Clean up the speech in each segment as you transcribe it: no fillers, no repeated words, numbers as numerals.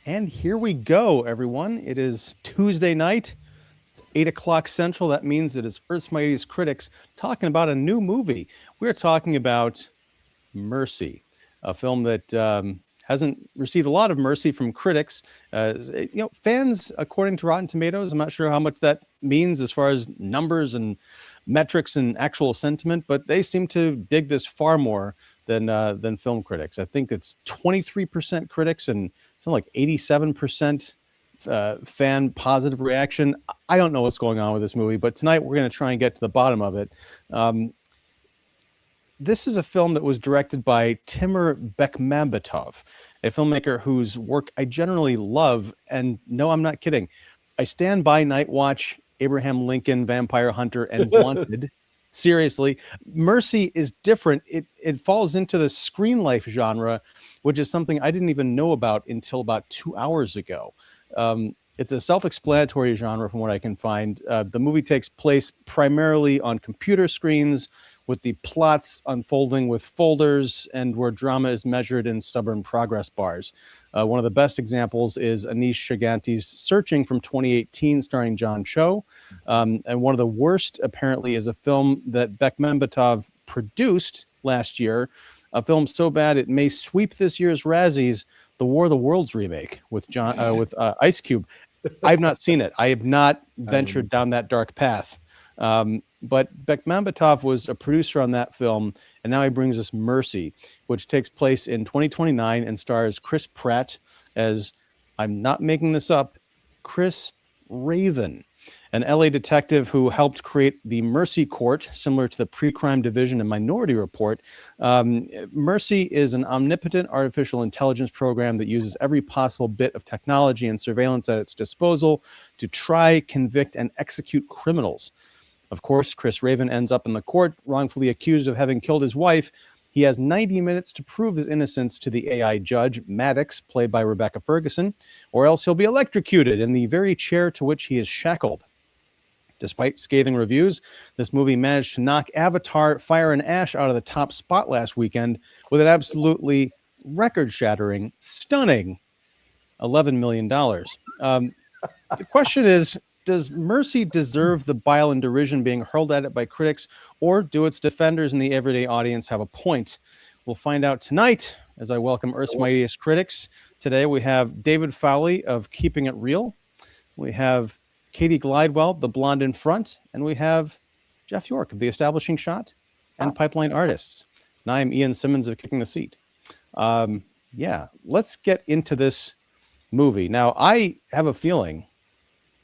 And here we go, everyone. It is Tuesday night. It's 8 o'clock Central. That means it is Earth's Mightiest Critics talking about a new movie. We're talking about Mercy, a film that hasn't received a lot of mercy from critics. Fans, according to Rotten Tomatoes, I'm not sure how much that means as far as numbers and metrics and actual sentiment, but they seem to dig this far more than film critics. I think it's 23% critics and something like 87% fan positive reaction. I don't know what's going on with this movie, but tonight we're going to try and get to the bottom of it. This is a film that was directed by Timur Bekmambetov, a filmmaker whose work I generally love. And no, I'm not kidding. I stand by Night Watch, Abraham Lincoln, Vampire Hunter, and Wanted. Seriously, Mercy is different. It falls into the screen life genre, which is something I didn't even know about until about 2 hours ago. It's a self-explanatory genre from what I can find. The movie takes place primarily on computer screens, with the plots unfolding with folders and where drama is measured in stubborn progress bars. One of the best examples is Anish Chaganty's Searching from 2018, starring John Cho. And one of the worst, apparently, is a film that Bekmambetov produced last year, a film so bad it may sweep this year's Razzies, the War of the Worlds remake with Ice Cube. I've not seen it. I have not ventured down that dark path. But Bekmambetov was a producer on that film, and now he brings us Mercy, which takes place in 2029 and stars Chris Pratt as, I'm not making this up, Chris Raven, an LA detective who helped create the Mercy Court, similar to the Pre-Crime Division and Minority Report. Mercy is an omnipotent artificial intelligence program that uses every possible bit of technology and surveillance at its disposal to try, convict, and execute criminals. Of course, Chris Raven ends up in the court, wrongfully accused of having killed his wife. He has 90 minutes to prove his innocence to the AI judge, Maddox, played by Rebecca Ferguson, or else he'll be electrocuted in the very chair to which he is shackled. Despite scathing reviews, this movie managed to knock Avatar, Fire and Ash out of the top spot last weekend with an absolutely record-shattering, stunning $11 million. The question is, does Mercy deserve the bile and derision being hurled at it by critics, or do its defenders and the everyday audience have a point? We'll find out tonight as I welcome Earth's Mightiest Critics. Today we have David Fowley of Keeping It Real. We have Katie Glidewell, the blonde in front, and we have Jeff York of The Establishing Shot and Pipeline Artists. And I am Ian Simmons of Kicking the Seat. Let's get into this movie. Now, I have a feeling,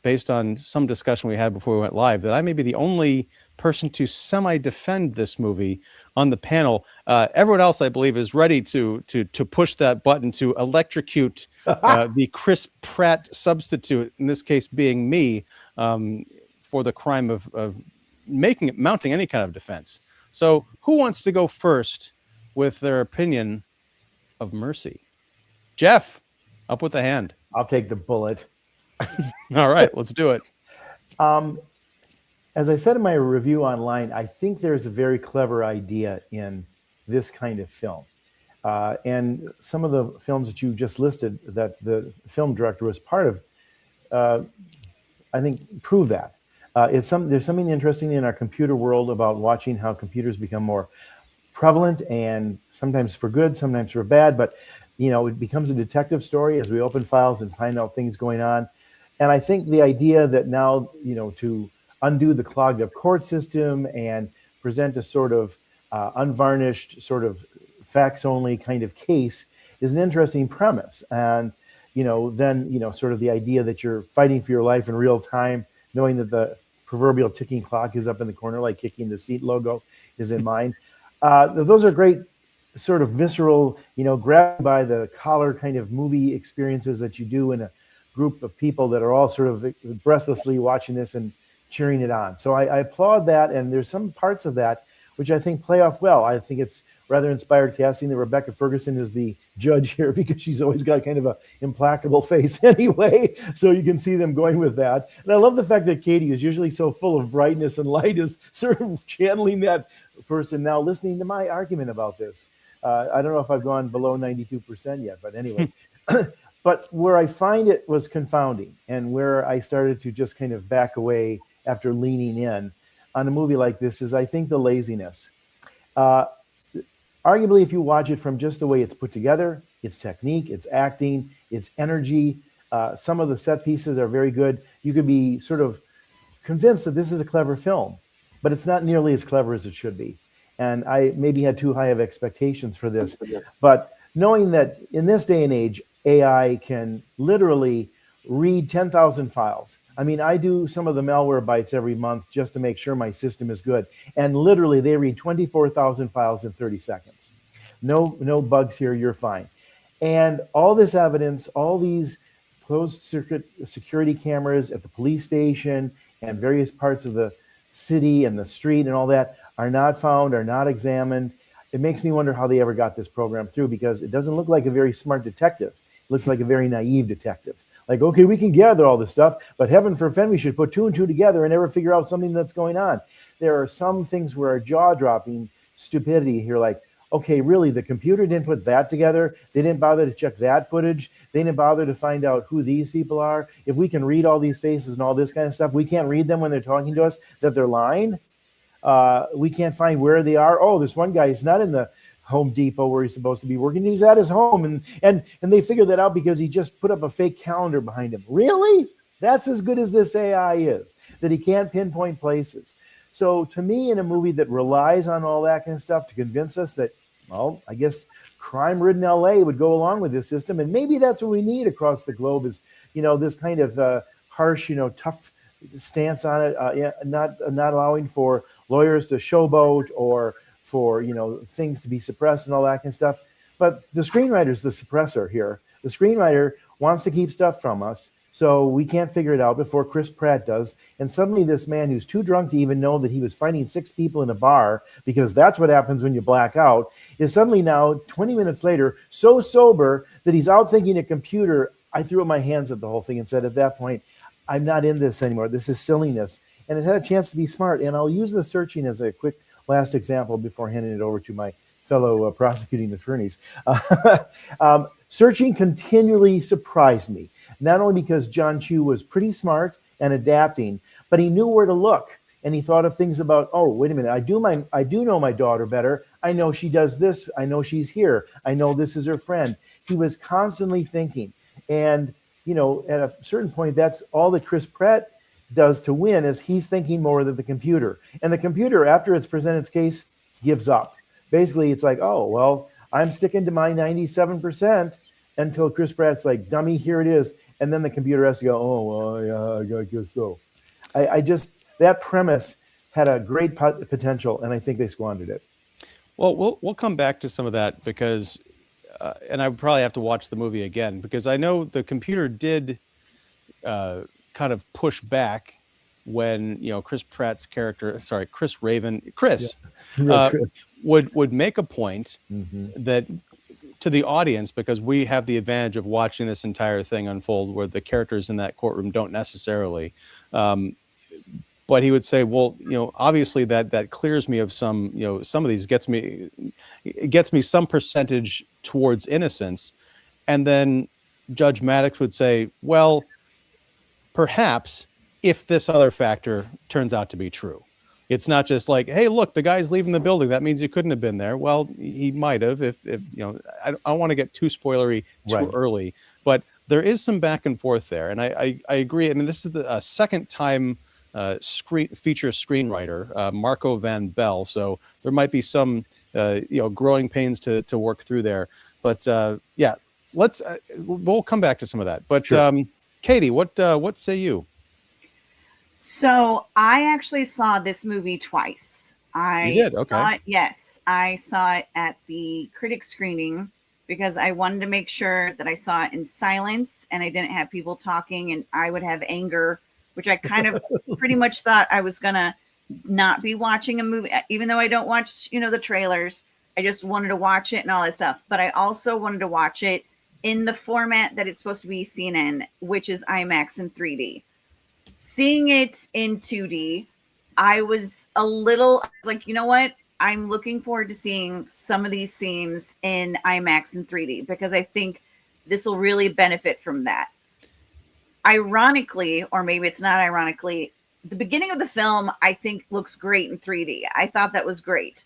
based on some discussion we had before we went live, that I may be the only person to semi-defend this movie on the panel. Everyone else, I believe, is ready to push that button to electrocute the Chris Pratt substitute, in this case being me, for the crime of mounting any kind of defense. So who wants to go first with their opinion of Mercy? Jeff, up with a hand. I'll take the bullet. All right, let's do it. As I said in my review online, I think there's a very clever idea in this kind of film. And some of the films that you just listed that the film director was part of, I think, prove that. There's something interesting in our computer world about watching how computers become more prevalent, and sometimes for good, sometimes for bad. But, it becomes a detective story as we open files and find out things going on. And I think the idea that now, to undo the clogged up court system and present a sort of unvarnished, sort of facts only kind of case is an interesting premise. And, then, sort of the idea that you're fighting for your life in real time, knowing that the proverbial ticking clock is up in the corner, like Kicking the Seat logo is in mind. Those are great sort of visceral, grab by the collar kind of movie experiences that you do in a group of people that are all sort of breathlessly watching this and cheering it on. So I applaud that, and there's some parts of that which I think play off well. I think it's rather inspired casting that Rebecca Ferguson is the judge here, because she's always got kind of a implacable face anyway, so you can see them going with that. And I love the fact that Katie, who's usually so full of brightness and light, is sort of channeling that person now, listening to my argument about this. I don't know if I've gone below 92% yet, but anyway. But where I find it was confounding, and where I started to just kind of back away after leaning in on a movie like this, is I think the laziness. Uh, Arguably, if you watch it from just the way it's put together, its technique, its acting, its energy, some of the set pieces are very good. You could be sort of convinced that this is a clever film, but it's not nearly as clever as it should be. And I maybe had too high of expectations for this. But knowing that in this day and age, AI can literally read 10,000 files. I mean, I do some of the malware bites every month just to make sure my system is good. And literally, they read 24,000 files in 30 seconds. No bugs here, you're fine. And all this evidence, all these closed circuit security cameras at the police station and various parts of the city and the street and all that are not found, are not examined. It makes me wonder how they ever got this program through, because it doesn't look like a very smart detective. It looks like a very naive detective. Like, okay, we can gather all this stuff, but heaven forfend we should put two and two together and never figure out something that's going on. There are some things where are jaw-dropping stupidity here, like, okay, really, the computer didn't put that together. They didn't bother to check that footage. They didn't bother to find out who these people are. If we can read all these faces and all this kind of stuff, we can't read them when they're talking to us, that they're lying. We can't find where they are. Oh, this one guy is not in the Home Depot where he's supposed to be working. He's at his home. And they figured that out because he just put up a fake calendar behind him. Really? That's as good as this AI is, that he can't pinpoint places. So to me, in a movie that relies on all that kind of stuff to convince us that, well, I guess crime-ridden LA would go along with this system, and maybe that's what we need across the globe, is, this kind of harsh, tough stance on it, not allowing for lawyers to showboat or for things to be suppressed and all that kind of stuff. But the screenwriter's the suppressor here. The screenwriter wants to keep stuff from us, so we can't figure it out before Chris Pratt does. And suddenly this man who's too drunk to even know that he was fighting 6 people in a bar, because that's what happens when you black out, is suddenly now, 20 minutes later, so sober that he's out thinking a computer. I threw up my hands at the whole thing and said, at that point, I'm not in this anymore. This is silliness. And it had a chance to be smart. And I'll use the searching as a quick last example before handing it over to my fellow prosecuting attorneys. Searching continually surprised me, not only because John Chu was pretty smart and adapting, but he knew where to look. And he thought of things about, oh, wait a minute, I do know my daughter better. I know she does this. I know she's here. I know this is her friend. He was constantly thinking. And, at a certain point, that's all that Chris Pratt does to win, is he's thinking more than the computer. And the computer, after it's presented its case, gives up. Basically, it's like, oh, well, I'm sticking to my 97% until Chris Pratt's like, dummy, here it is. And then the computer has to go, oh, well, yeah, I guess so. I just, that premise had a great potential, and I think they squandered it. Well, we'll come back to some of that, because, and I would probably have to watch the movie again, because I know the computer did kind of push back when Chris Pratt's character, Chris would make a point that to the audience, because we have the advantage of watching this entire thing unfold, where the characters in that courtroom don't necessarily. But he would say, well, obviously that clears me of some, some of these gets me some percentage towards innocence. And then Judge Maddox would say, well, perhaps if this other factor turns out to be true. It's not just like, hey, look, the guy's leaving the building. That means he couldn't have been there. Well, he might have if I don't want to get too spoilery too early, but there is some back and forth there. And I agree. I mean, this is the second time feature screenwriter, Marco Van Bell. So there might be some, growing pains to work through there. But yeah, we'll come back to some of that. But sure. Katie, what say you? So I actually saw this movie twice. You did? Okay. I saw it at the critic screening because I wanted to make sure that I saw it in silence and I didn't have people talking and I would have anger, which I kind of pretty much thought I was going to not be watching a movie, even though I don't watch, the trailers. I just wanted to watch it and all that stuff. But I also wanted to watch it in the format that it's supposed to be seen in, which is IMAX and 3D. Seeing it in 2D, I was like, you know what? I'm looking forward to seeing some of these scenes in IMAX and 3D because I think this will really benefit from that. Ironically, or maybe it's not ironically, the beginning of the film, I think, looks great in 3D. I thought that was great.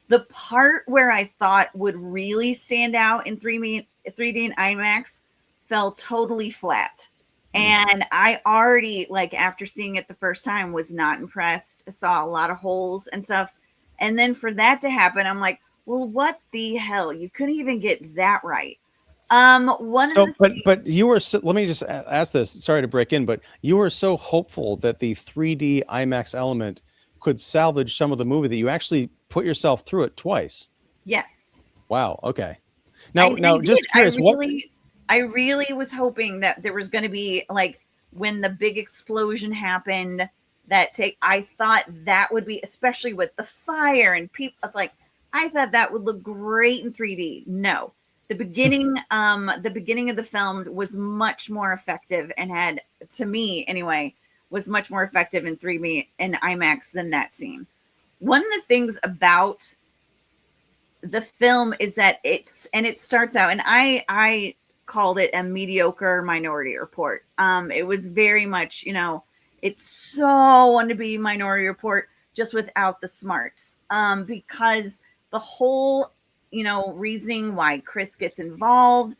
The part where I thought would really stand out in 3D and IMAX fell totally flat. And I already, like, after seeing it the first time, was not impressed. I saw a lot of holes and stuff. And then for that to happen, I'm like, well, what the hell? You couldn't even get that right. But you were let me just ask this. Sorry to break in, but you were so hopeful that the 3D IMAX element could salvage some of the movie that you actually put yourself through it twice. Yes. Wow. Okay. Now, just curious, I really was hoping that there was going to be, like, when the big explosion happened, I thought that would be, especially with the fire and people. It's like, I thought that would look great in 3D. No. The beginning of the film was much more effective and had, to me anyway, was much more effective in 3D and IMAX than that scene. One of the things about the film is that it starts out, and I called it a mediocre Minority Report. It was very much, it's so wanted to be Minority Report just without the smarts, because the whole reasoning why Chris gets involved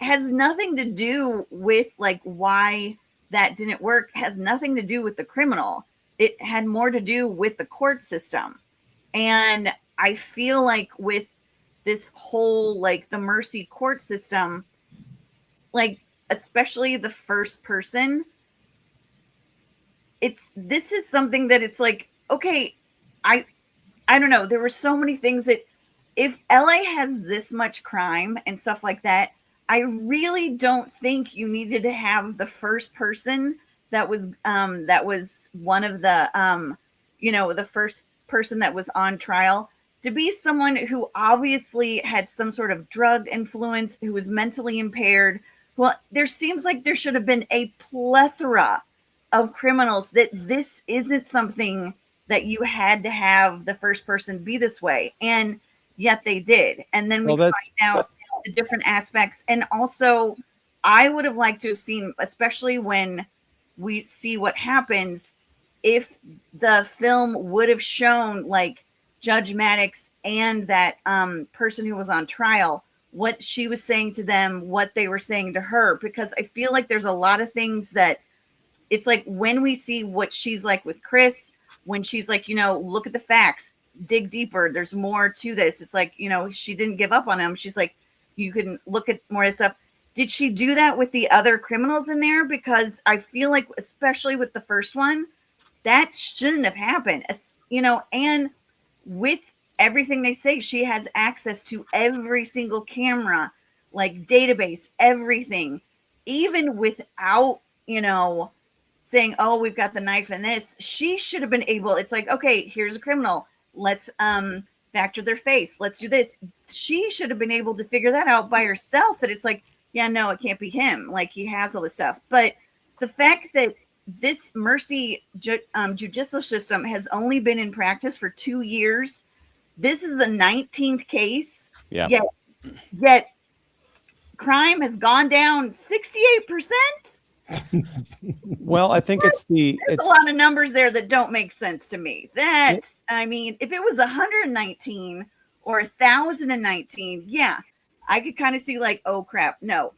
has nothing to do with, like, why that didn't work, has nothing to do with the criminal. It had more to do with the court system. And I feel like with this whole, like, the mercy court system, like, especially the first person, this is something that it's like, okay, I don't know. There were so many things that, if LA has this much crime and stuff like that, I really don't think you needed to have the first person that was one of the the first person that was on trial to be someone who obviously had some sort of drug influence, who was mentally impaired. Well, there seems like there should have been a plethora of criminals, that this isn't something that you had to have the first person be this way. And yet they did. And then we find out the different aspects. And also, I would have liked to have seen, especially when we see what happens, if the film would have shown, like, Judge Maddox and that person who was on trial, what she was saying to them, what they were saying to her. Because I feel like there's a lot of things that it's like, when we see what she's like with Chris, when she's like, look at the facts, dig deeper, there's more to this. It's like, she didn't give up on him. She's like, you can look at more stuff. Did she do that with the other criminals in there? Because I feel like, especially with the first one, that shouldn't have happened. And with everything they say, she has access to every single camera, like, database, everything, even without, saying, oh, we've got the knife in this. She should have been able, it's like, okay, here's a criminal. Let's factor their face. Let's do this. She should have been able to figure that out by herself, that it's like, yeah, no, it can't be him. Like, he has all this stuff. But the fact that this mercy judicial system has only been in practice for 2 years, this is the 19th case. Yeah. Yet crime has gone down 68%. Well, I think there's a lot of numbers there that don't make sense to me. I mean, if it was 119 or 1,019, yeah, I could kind of see, like, oh crap, no,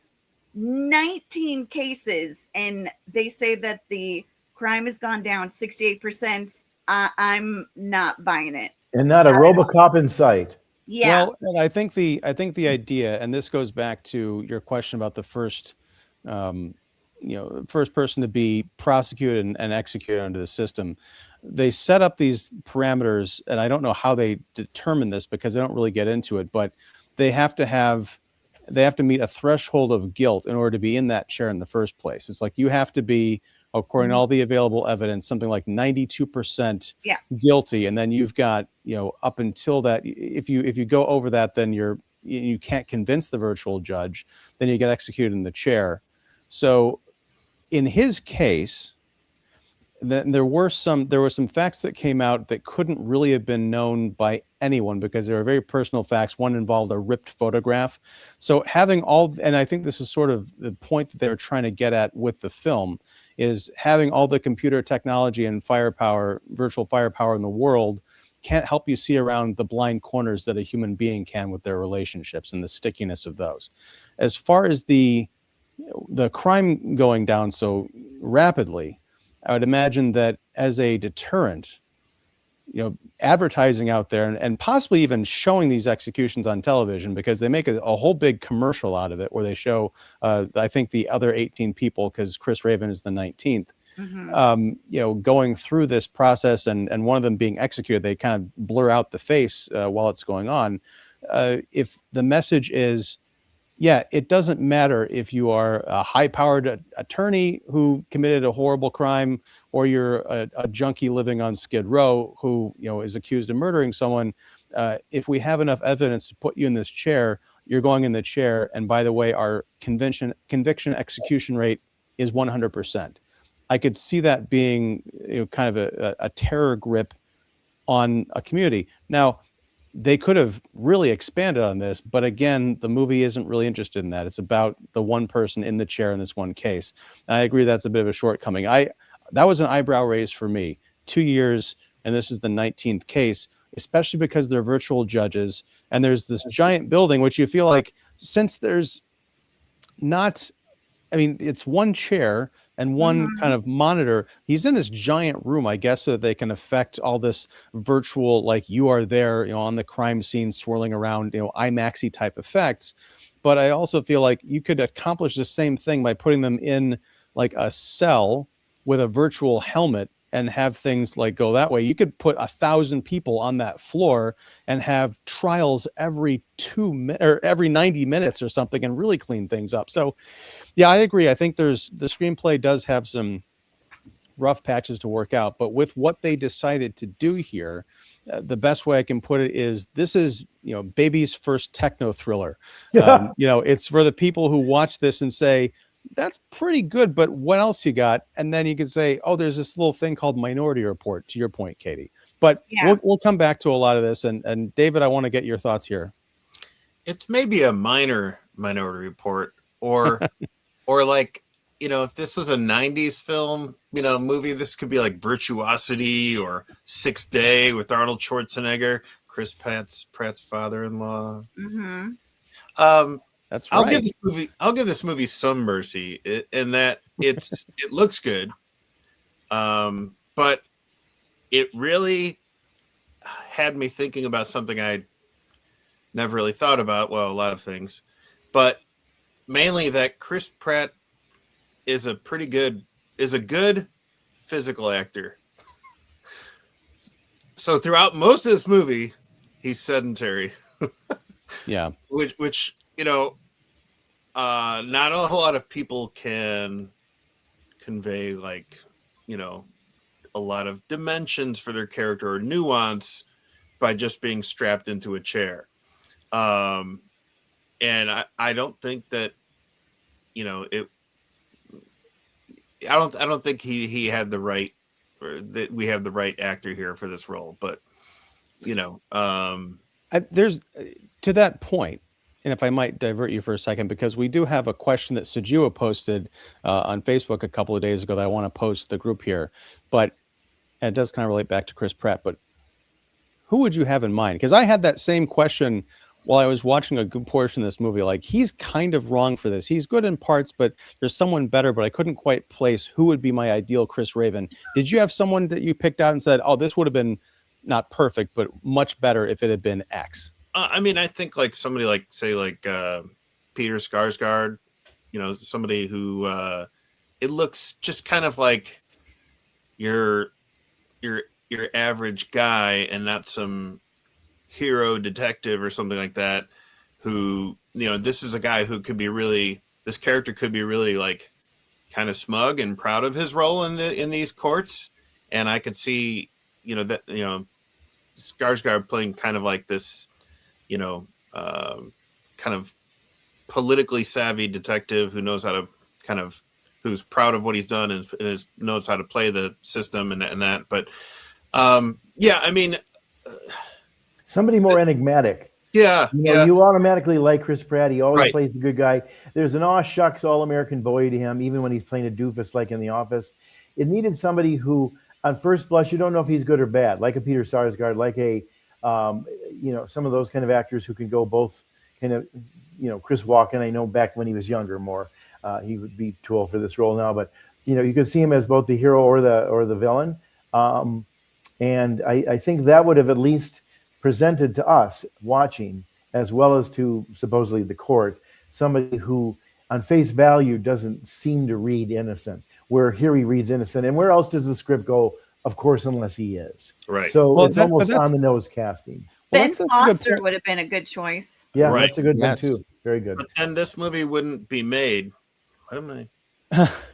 19 cases, and they say that the crime has gone down 68%. I'm not buying it. And not a RoboCop in sight. Yeah. Well, and I think the idea, and this goes back to your question about the first, first person to be prosecuted and executed under the system. They set up these parameters, and I don't know how they determine this because they don't really get into it, but they have to meet a threshold of guilt in order to be in that chair in the first place. It's like, you have to be, according to all the available evidence, something like 92% guilty, and then you've got, up until that, if you go over that, then you can't convince the virtual judge, then you get executed in the chair. So in his case, then there were some facts that came out that couldn't really have been known by anyone because they were very personal facts. One involved a ripped photograph. So having all, and I think this is sort of the point that they were trying to get at with the film, is having all the computer technology and firepower, virtual firepower in the world can't help you see around the blind corners that a human being can with their relationships and the stickiness of those. As far as the crime going down so rapidly, I would imagine that as a deterrent, advertising out there and possibly even showing these executions on television, because they make a whole big commercial out of it where they show, I think, the other 18 people, because Chris Raven is the 19th, going through this process and one of them being executed. They kind of blur out the face while it's going on. If the message is, yeah, it doesn't matter if you are a high-powered attorney who committed a horrible crime or you're a junkie living on Skid Row who, is accused of murdering someone. If we have enough evidence to put you in this chair, you're going in the chair. And by the way, our conviction execution rate is 100%. I could see that being kind of a terror grip on a community. Now, they could have really expanded on this, but again, the movie isn't really interested in that. It's about the one person in the chair in this one case. And I agree that's a bit of a shortcoming. That was an eyebrow raise for me. 2 years, and this is the 19th case, especially because they're virtual judges, and there's this giant building, which you feel like, since there's not, it's one chair and one kind of monitor. He's in this giant room, I guess, so that they can affect all this virtual, like you are there, on the crime scene, swirling around, IMAX-y type effects. But I also feel like you could accomplish the same thing by putting them in like a cell with a virtual helmet and have things like go that way. You could put 1,000 people on that floor and have trials every 2 minutes or every 90 minutes or something and really clean things up. So yeah, I agree. I think the screenplay does have some rough patches to work out, but with what they decided to do here, the best way I can put it is this is, baby's first techno thriller. It's for the people who watch this and say, that's pretty good, but what else you got? And then you can say, oh, there's this little thing called Minority Report, to your point, Katie. But we'll come back to a lot of this. And David, I want to get your thoughts here. It's maybe a minor Minority Report, or or like, if this was a 90s film, movie, this could be like Virtuosity or Sixth Day with Arnold Schwarzenegger, Chris Pratt's father-in-law. That's right. I'll give this movie some mercy in that it looks good, but it really had me thinking about something I never really thought about. Well, a lot of things, but mainly that Chris Pratt is a good physical actor. So throughout most of this movie, he's sedentary. Yeah, which not a whole lot of people can convey, like, a lot of dimensions for their character or nuance by just being strapped into a chair. And I don't think that, I don't think he had the right, or that we have the right actor here for this role, but there's to that point, and if I might divert you for a second, because we do have a question that Sejua posted on Facebook a couple of days ago that I want to post to the group here, but it does kind of relate back to Chris Pratt. But who would you have in mind? Because I had that same question while I was watching a good portion of this movie. Like, he's kind of wrong for this. He's good in parts, but there's someone better, but I couldn't quite place who would be my ideal Chris Raven. Did you have someone that you picked out and said, oh, this would have been not perfect, but much better if it had been X? I think like somebody like, say, like Peter Skarsgård, somebody who it looks just kind of like your average guy and not some hero detective or something like that, who, this is a guy who could be really, this character could be really like kind of smug and proud of his role in these courts. And I could see, Skarsgård playing kind of like this, kind of politically savvy detective who knows how to kind of who's proud of what he's done and knows how to play the system and that. But yeah, I mean, somebody more enigmatic. yeah, You automatically like Chris Pratt. He always Right. plays the good guy. There's an aw shucks all-American boy to him, even when he's playing a doofus like in The Office. It needed somebody who, on first blush, you don't know if he's good or bad, like a Peter Sarsgaard, like a, some of those kind of actors who can go both kind of, Chris Walken. I know back when he was younger more, he would be too old for this role now, but, you could see him as both the hero or the villain. And I think that would have at least presented to us watching, as well as to supposedly the court, somebody who on face value doesn't seem to read innocent, where here he reads innocent. And where else does the script go? Of course, unless he is. Right. So it's almost on the nose casting. Ben Foster would have been a good choice. Yeah, Right. that's a good one too. Very good. And this movie wouldn't be made. What am I?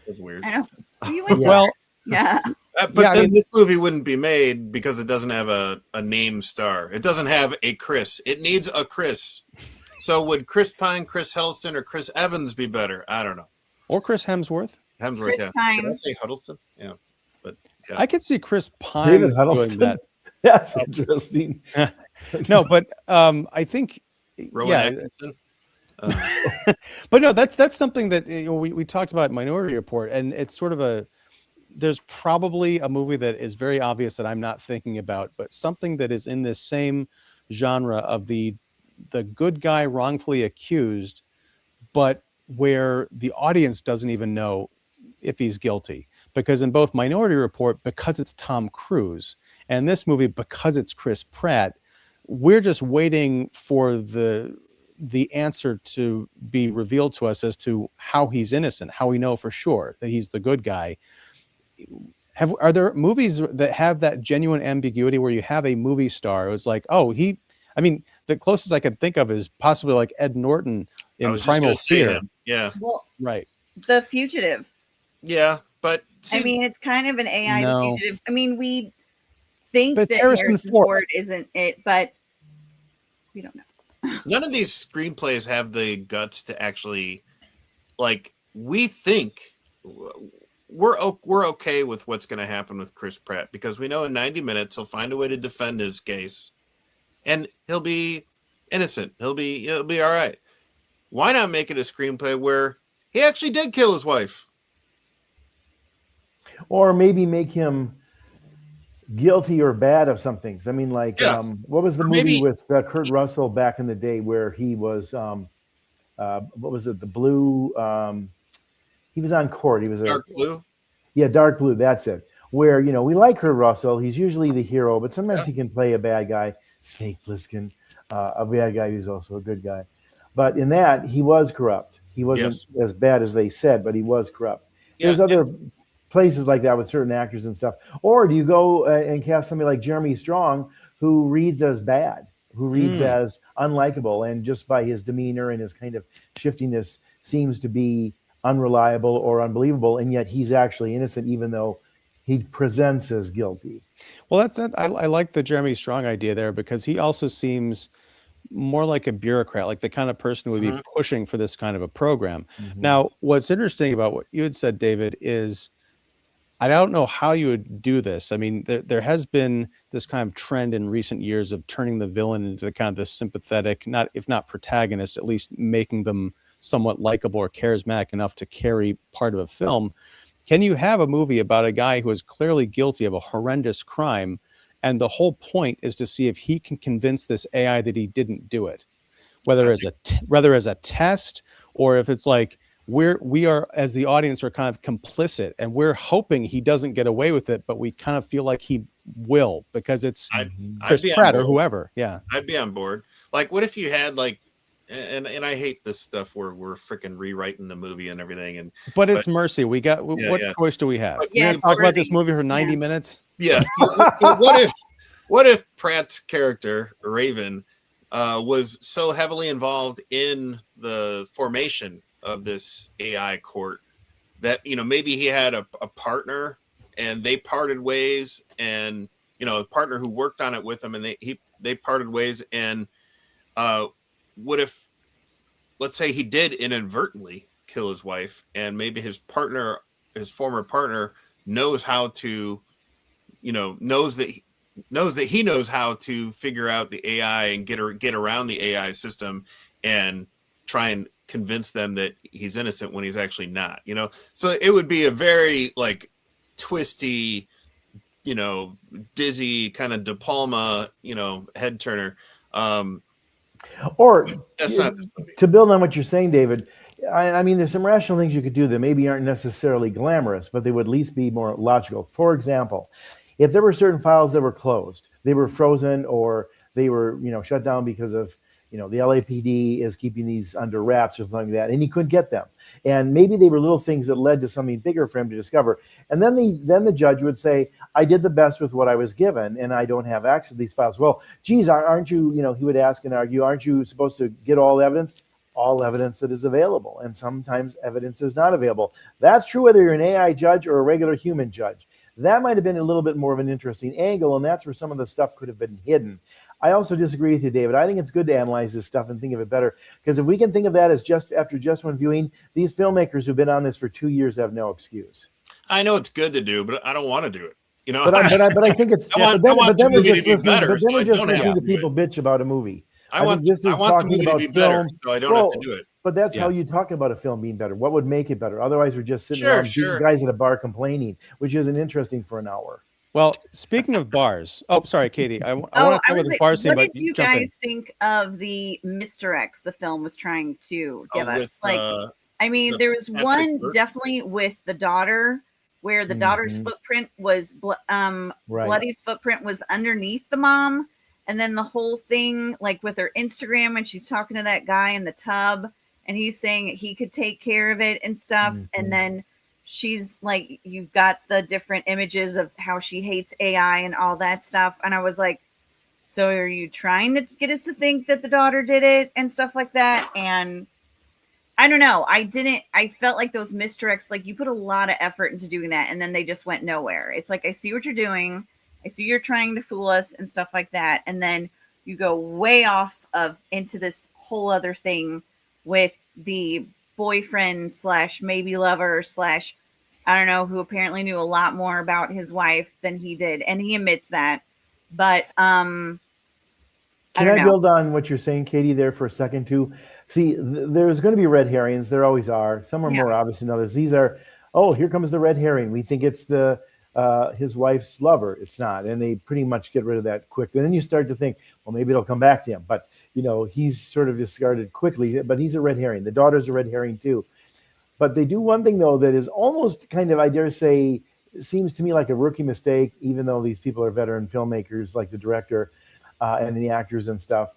That's weird. I know. You went Yeah. Well, yeah. But then this movie wouldn't be made because it doesn't have a name star. It doesn't have a Chris. It needs a Chris. So would Chris Pine, Chris Huddleston, or Chris Evans be better? I don't know. or Chris Hemsworth. Hemsworth, Chris yeah. Pine. Did I say Huddleston? Yeah. But yeah. I could see Chris Pine David doing Huddleston. that. That's interesting. No, but I think Rowan Atkinson. but no, that's something that we talked about Minority Report, and it's sort of there's probably a movie that is very obvious that I'm not thinking about, but something that is in this same genre of the good guy wrongfully accused, but where the audience doesn't even know if he's guilty. Because in both Minority Report, because it's Tom Cruise, and this movie, because it's Chris Pratt, we're just waiting for the answer to be revealed to us as to how he's innocent, how we know for sure that he's the good guy. Are there movies that have that genuine ambiguity where you have a movie star who's like, the closest I could think of is possibly like Ed Norton in Primal Fear. Yeah. Well, Right. The Fugitive. Yeah, but I mean, it's kind of an AI. No. The Fugitive. I mean, we think But that Harrison Harrison Ford. Ford isn't it, but we don't know. none of these screenplays have the guts to actually, like, we think we're okay with what's going to happen with Chris Pratt because we know in 90 minutes he'll find a way to defend his case, and he'll be innocent. He'll be all right. Why not make it a screenplay where he actually did kill his wife? Or maybe make him guilty or bad of some things. I mean, like, what was the movie with Kurt Russell back in the day where he was, what was it? The Blue, he was on court. He was Dark Blue? Yeah, Dark Blue. That's it. Where, we like Kurt Russell. He's usually the hero, but sometimes he can play a bad guy. Snake Plissken, a bad guy who's also a good guy. But in that, he was corrupt. He wasn't as bad as they said, but he was corrupt. Yeah, There's other places like that with certain actors and stuff. Or do you go and cast somebody like Jeremy Strong, who reads as bad, who reads as unlikable, and just by his demeanor and his kind of shiftiness seems to be unreliable or unbelievable, and yet he's actually innocent, even though he presents as guilty. Well, I like the Jeremy Strong idea there because he also seems more like a bureaucrat, like the kind of person who would be pushing for this kind of a program. Now, what's interesting about what you had said, David, is I don't know how you would do this. I mean, there has been this kind of trend in recent years of turning the villain into kind of this sympathetic, if not protagonist, at least making them somewhat likable or charismatic enough to carry part of a film. Can you have a movie about a guy who is clearly guilty of a horrendous crime, and the whole point is to see if he can convince this AI that he didn't do it, whether as a test or if it's like we are as the audience are kind of complicit and we're hoping he doesn't get away with it, but we kind of feel like he will because it's Chris Pratt or whoever. Yeah, I'd be on board. Like, what if you had like, and I hate this stuff where we're freaking rewriting the movie and everything. But it's mercy. We got what choice do we have? But, We're gonna talk about this movie for 90 minutes. Yeah. What if Pratt's character Raven was so heavily involved in the formation of this AI court that maybe he had a partner and they parted ways, and a partner who worked on it with him, and they parted ways, and what if, let's say, he did inadvertently kill his wife, and maybe his former partner, knows how to, knows that he knows how to figure out the AI and get around the AI system and try and convince them that he's innocent when he's actually not. So it would be a very like twisty, dizzy kind of De Palma, head turner. Or That's not this movie. To build on what you're saying, David, I mean, there's some rational things you could do that maybe aren't necessarily glamorous, but they would at least be more logical. For example, if there were certain files that were closed, they were frozen, or they were, shut down because of, the LAPD is keeping these under wraps or something like that, and he couldn't get them. And maybe they were little things that led to something bigger for him to discover. And then the judge would say, I did the best with what I was given, and I don't have access to these files. Well, geez, aren't you, he would ask and argue, aren't you supposed to get all evidence? All evidence that is available. And sometimes evidence is not available. That's true whether you're an AI judge or a regular human judge. That might have been a little bit more of an interesting angle, and that's where some of the stuff could have been hidden. I also disagree with you, David. I think it's good to analyze this stuff and think of it better, because if we can think of that as just after just one viewing, these filmmakers who've been on this for 2 years have no excuse. I know it's good to do, but I don't want to do it. But I think it's. I want the movie to be better, But then so I we're just don't have listening to to do people bitch about a movie. I want the movie to be better, so I don't have to do it. But that's how you talk about a film being better. What would make it better? Otherwise, we're just sitting around beating guys at a bar complaining, which isn't interesting for an hour. Well, speaking of bars, sorry, Katie. I want to talk about the bar scene. What did you guys think of the misdirects the film was trying to give us? There was one definitely with the daughter, where the daughter's footprint was bloody footprint was underneath the mom, and then the whole thing, like with her Instagram, when she's talking to that guy in the tub, and he's saying he could take care of it and stuff, and then she's like, you've got the different images of how she hates AI and all that stuff. And I was like, so are you trying to get us to think that the daughter did it and stuff like that? And I don't know. I felt like those misdirects, like you put a lot of effort into doing that, and then they just went nowhere. It's like, I see what you're doing. I see you're trying to fool us and stuff like that. And then you go way off into this whole other thing with the boyfriend / maybe lover / I don't know, who apparently knew a lot more about his wife than he did, and he admits that. But can I build on what you're saying, Katie, there for a second too? See, there's going to be red herrings. There always are. Some are more obvious than others. These are, here comes the red herring. We think it's his wife's lover. It's not, and they pretty much get rid of that quickly. And then you start to think, well, maybe it'll come back to him. But he's sort of discarded quickly, but he's a red herring. The daughter's a red herring too. But they do one thing, though, that is almost kind of, I dare say, seems to me like a rookie mistake, even though these people are veteran filmmakers like the director and the actors and stuff,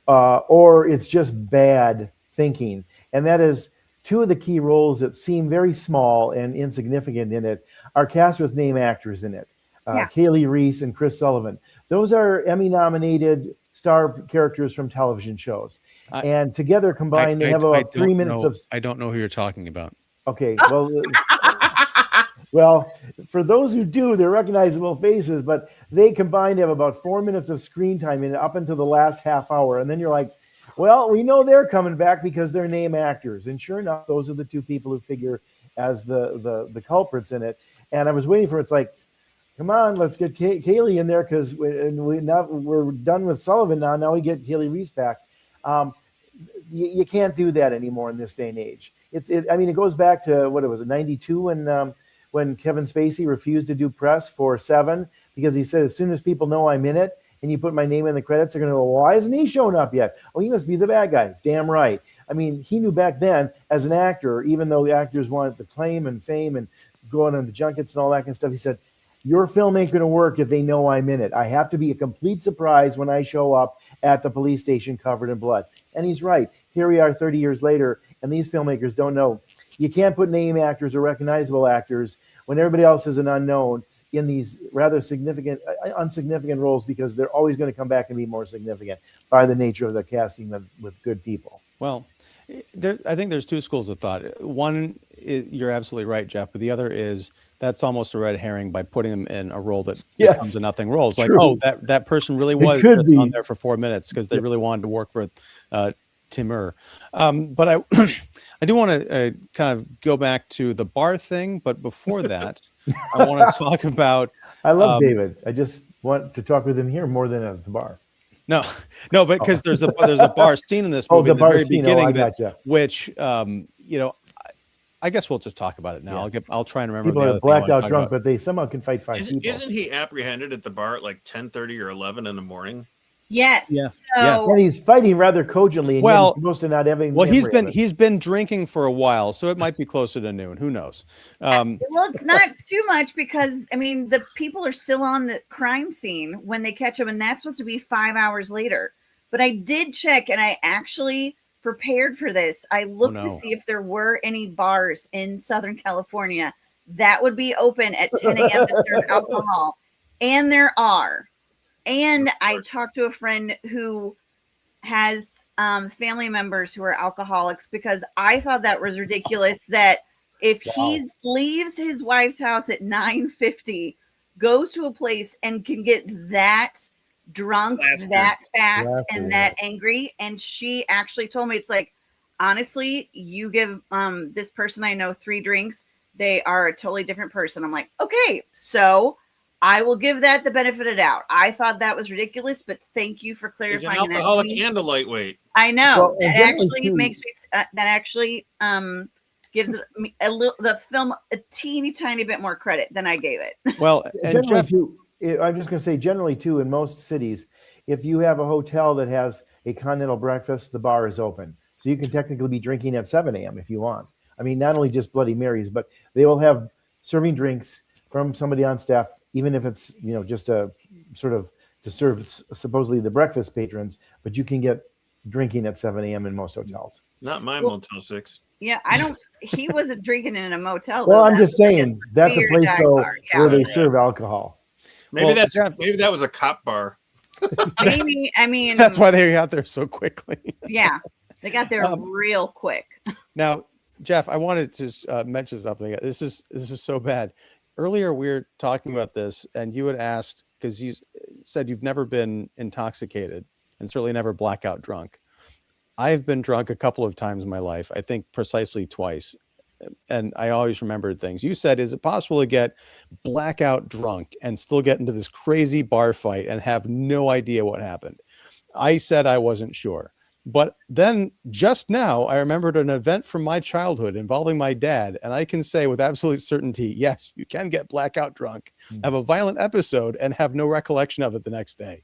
or it's just bad thinking. And that is, two of the key roles that seem very small and insignificant in it are cast with name actors in it. Kaylee Reese and Chris Sullivan. Those are Emmy-nominated star characters from television shows. And together combined, they have about 3 minutes of... I don't know who you're talking about. Okay, well... Well, for those who do, they're recognizable faces, but they combined have about 4 minutes of screen time in up until the last half hour. And then you're like, well, we know they're coming back because they're name actors. And sure enough, those are the two people who figure as the culprits in it. And I was waiting for it's like, come on, let's get Kaylee in there because we're done with Sullivan now. Now we get Kaylee Reese back. You can't do that anymore in this day and age. It goes back to, what it was, 92 when Kevin Spacey refused to do press for Seven because he said, as soon as people know I'm in it and you put my name in the credits, they're going to go, well, why hasn't he shown up yet? Oh, he must be the bad guy. Damn right. I mean, he knew back then as an actor, even though the actors wanted the claim and fame and going on the junkets and all that kind of stuff, he said, your film ain't going to work if they know I'm in it. I have to be a complete surprise when I show up at the police station covered in blood. And he's right. Here we are 30 years later, and these filmmakers don't know. You can't put name actors or recognizable actors when everybody else is an unknown in these rather unsignificant roles because they're always going to come back and be more significant by the nature of the casting with good people. Well, I think there's two schools of thought. One, you're absolutely right, Jeff, but the other is that's almost a red herring by putting them in a role that becomes a nothing role. It's like, that person really was just on there for 4 minutes because they really wanted to work for Timur. But I I do want to kind of go back to the bar thing. But before that, I want to talk about. I love David. I just want to talk with him here more than at the bar. No, but because there's a bar scene in this movie the at the bar very scene. beginning, I gotcha. which I guess we'll just talk about it now. I'll try and remember. People are blacked out drunk, but they somehow can fight five people. Isn't he apprehended at the bar at like 10:30 or 11 in the morning? Yes. Yeah. So And he's fighting rather cogently. And Well, he's supposed to not having. Well, he's been drinking for a while, so it might be closer to noon. Who knows? well, it's not too much because I mean the people are still on the crime scene when they catch him, and that's supposed to be 5 hours later. But I did check, and I actually prepared for this. I looked to see if there were any bars in Southern California that would be open at 10 a.m. to serve alcohol, and there are. And I talked to a friend who has family members who are alcoholics because I thought that was ridiculous that if he leaves his wife's house at 9:50, goes to a place and can get that drunk that fast and that angry. And she actually told me, it's like, honestly, you give this person I know 3 drinks, they are a totally different person. I'm like, okay, so I will give that the benefit of doubt. I thought that was ridiculous, but thank you for clarifying. He's an alcoholic and a lightweight. I know. Well, that actually makes me. That actually gives the film a teeny tiny bit more credit than I gave it. Well, and Jeff, too, I'm just going to say, generally too, in most cities, if you have a hotel that has a continental breakfast, the bar is open, so you can technically be drinking at 7 a.m. if you want. I mean, not only just Bloody Marys, but they will have serving drinks from somebody on staff, even if it's, just a sort of to serve supposedly the breakfast patrons, but you can get drinking at 7 a.m. in most hotels. Not my Motel 6. Yeah, he wasn't drinking in a motel. Well, I'm just saying that's a place though where they serve alcohol. Maybe that was a cop bar. Maybe, I mean, that's why they got there so quickly. Yeah, they got there real quick. Now, Jeff, I wanted to mention something. This is so bad. Earlier, we were talking about this, and you had asked, because you said you've never been intoxicated and certainly never blackout drunk. I've been drunk a couple of times in my life, I think precisely twice, and I always remembered things. You said, is it possible to get blackout drunk and still get into this crazy bar fight and have no idea what happened? I said I wasn't sure. But then just now, I remembered an event from my childhood involving my dad, and I can say with absolute certainty, yes, you can get blackout drunk, have a violent episode, and have no recollection of it the next day.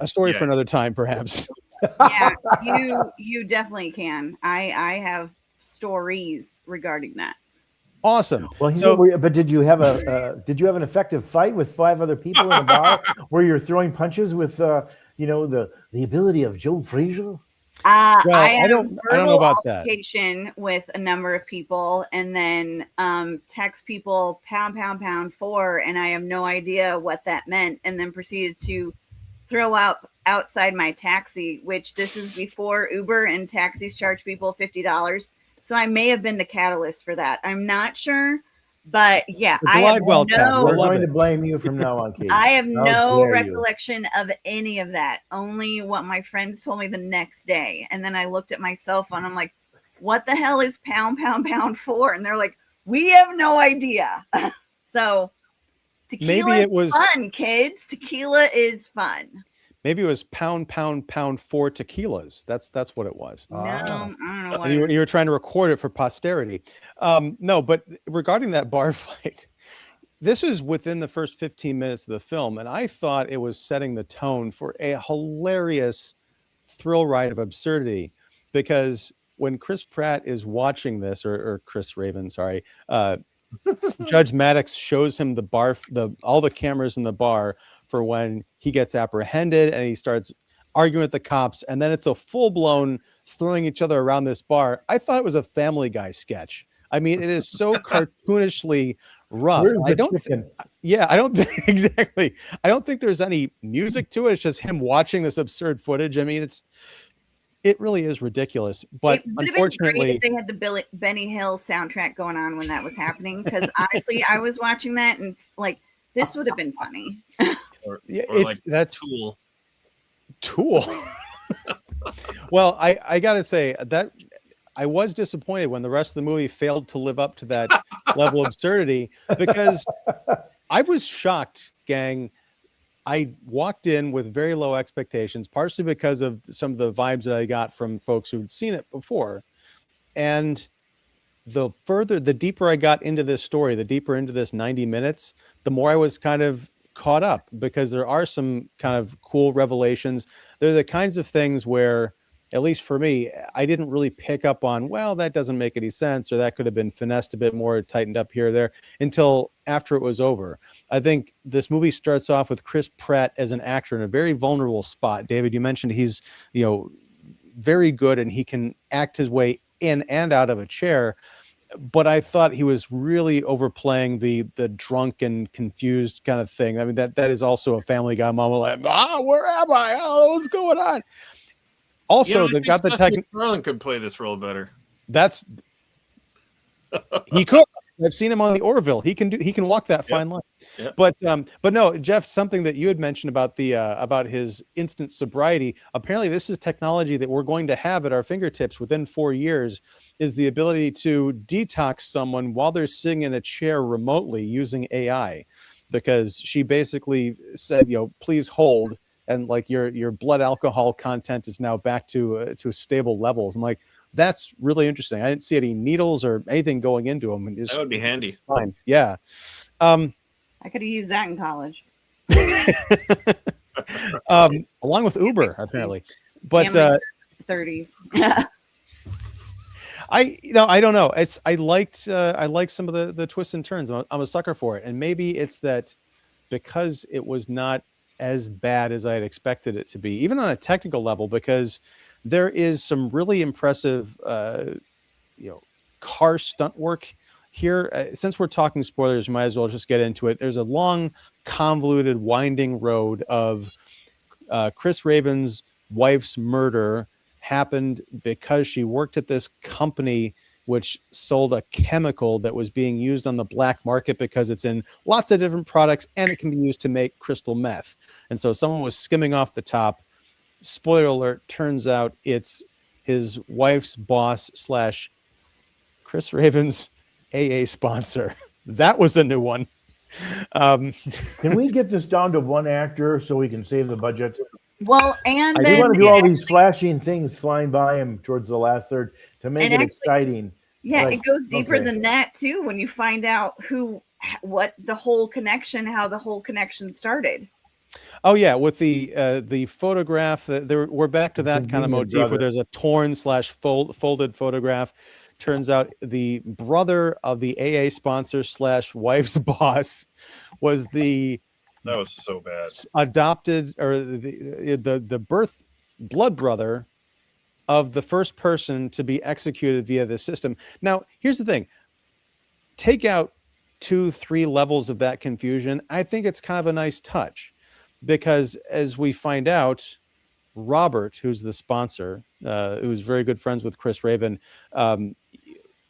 A story for another time, perhaps. Yeah, you definitely can. I have stories regarding that. Awesome. Well, but did you have an effective fight with 5 other people in a bar where you're throwing punches with the ability of Joe Frazier? I don't know about that. With a number of people, and then text people pound 4, and I have no idea what that meant, and then proceeded to throw out outside my taxi, which this is before Uber and taxis charge people $50. So I may have been the catalyst for that. I'm not sure. But yeah, we're going to blame you from now on, Katie. I have no recollection of any of that. Only what my friends told me the next day. And then I looked at my cell phone. I'm like, what the hell is pound 4? And they're like, we have no idea. So tequila is fun, kids. Tequila is fun. Maybe it was pound 4 tequilas. That's what it was. No, I don't know. And you were trying to record it for posterity. No, but regarding that bar fight, this is within the first 15 minutes of the film, and I thought it was setting the tone for a hilarious thrill ride of absurdity, because when Chris Pratt is watching this, or Chris Raven, sorry, Judge Maddox shows him all the cameras in the bar for when he gets apprehended and he starts arguing with the cops, and then it's a full-blown throwing each other around this bar. I thought it was a Family Guy sketch. I mean, it is so cartoonishly rough. I don't think exactly. I don't think there's any music to it. It's just him watching this absurd footage. I mean, it really is ridiculous. But unfortunately, they had the Benny Hill soundtrack going on when that was happening. Because honestly, I was watching that and like, this would have been funny. Or like that's Tool. Well, I gotta say that I was disappointed when the rest of the movie failed to live up to that level of absurdity, because I was shocked, gang. I walked in with very low expectations, partially because of some of the vibes that I got from folks who'd seen it before. And the deeper I got into this story, the deeper into this 90 minutes, the more I was kind of caught up, because there are some kind of cool revelations. They're the kinds of things where, at least for me, I didn't really pick up on, well, that doesn't make any sense, or that could have been finessed a bit more, tightened up here or there, until after it was over. I think this movie starts off with Chris Pratt as an actor in a very vulnerable spot. David, you mentioned he's, very good, and he can act his way in and out of a chair. But I thought he was really overplaying the drunk and confused kind of thing. I mean, that is also a Family Guy moment, like, where am I? I don't know what's going on. Also, they've got the MacFarlane could play this role better. He could. I've seen him on the Orville. He can walk that fine line. Yep. But no, Jeff, something that you had mentioned about about his instant sobriety. Apparently, this is technology that we're going to have at our fingertips within 4 years. Is the ability to detox someone while they're sitting in a chair remotely using AI, because she basically said, please hold, and like your blood alcohol content is now back to stable levels. I'm like, that's really interesting. I didn't see any needles or anything going into them. That would be handy. Fine. Yeah. I could have used that in college. Along with Uber, apparently. But 30s. I don't know. I liked some of the twists and turns. I'm a sucker for it. And maybe it's that because it was not as bad as I had expected it to be, even on a technical level, because there is some really impressive, car stunt work here. Since we're talking spoilers, might as well just get into it. There's a long, convoluted, winding road of Chris Raven's wife's murder happened because she worked at this company which sold a chemical that was being used on the black market because it's in lots of different products and it can be used to make crystal meth. And so someone was skimming off the top. Spoiler alert, turns out it's his wife's boss / Chris Raven's AA sponsor. That was a new one. Can we get this down to one actor so we can save the budget? Well, and I then do want to do all these flashing things flying by him towards the last third to make it exciting. Yeah, it goes deeper than that too when you find out how the whole connection started. Oh yeah, with the photograph, we're back to that kind of motif where there's a torn / folded photograph. Turns out the brother of the AA sponsor / wife's boss was that was so bad. Adopted, or the birth blood brother of the first person to be executed via the system. Now, here's the thing. Take out 2-3 levels of that confusion. I think it's kind of a nice touch, because as we find out, Robert, who's the sponsor, who's very good friends with Chris Raven,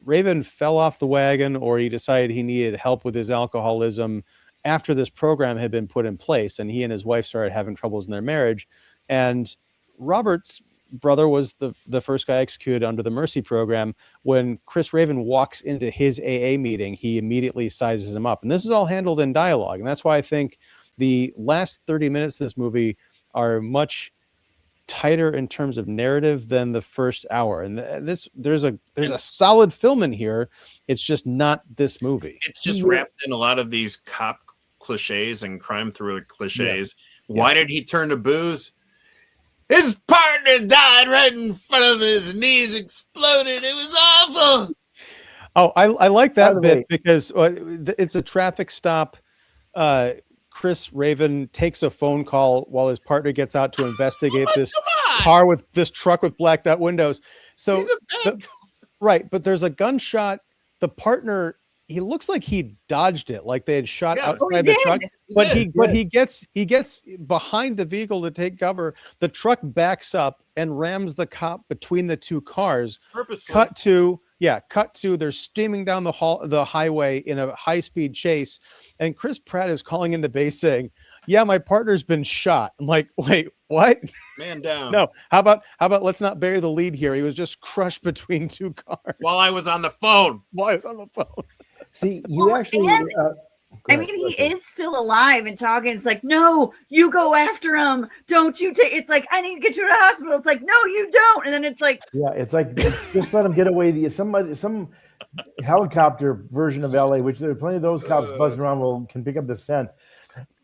Raven fell off the wagon, or he decided he needed help with his alcoholism after this program had been put in place, and he and his wife started having troubles in their marriage. And Robert's brother was the first guy executed under the Mercy program. When Chris Raven walks into his AA meeting, he immediately sizes him up. And this is all handled in dialogue. And that's why I think the last 30 minutes of this movie are much tighter in terms of narrative than the first hour. And there's a solid film in here. It's just not this movie. It's just wrapped in a lot of these cop cliches and crime thriller cliches. Yeah. Why did he turn to booze? His partner died right in front of him. His knees exploded. It was awful. Oh, I like that bit because it's a traffic stop. Chris Raven takes a phone call while his partner gets out to investigate this truck with blacked out windows. So right, but there's a gunshot. The partner, he looks like he dodged it, like they had shot outside the truck. But he gets behind the vehicle to take cover. The truck backs up and rams the cop between the two cars. Purposely. Cut to they're steaming down the highway in a high-speed chase, and Chris Pratt is calling into base saying, "Yeah, my partner's been shot." I'm like, wait, What? Man down. No. How about let's not bury the lead here. He was just crushed between two cars While I was on the phone. while he was on the phone. See, you Well, actually. and- go I ahead, mean, go he ahead. is still alive and talking. It's like, no, you go after him. Don't you take? It's like, I need to get you to the hospital. It's like, no, you don't. And then it's like, Yeah, it's like just let him get away. Some helicopter version of LA, which there are plenty of those cops buzzing around, can pick up the scent.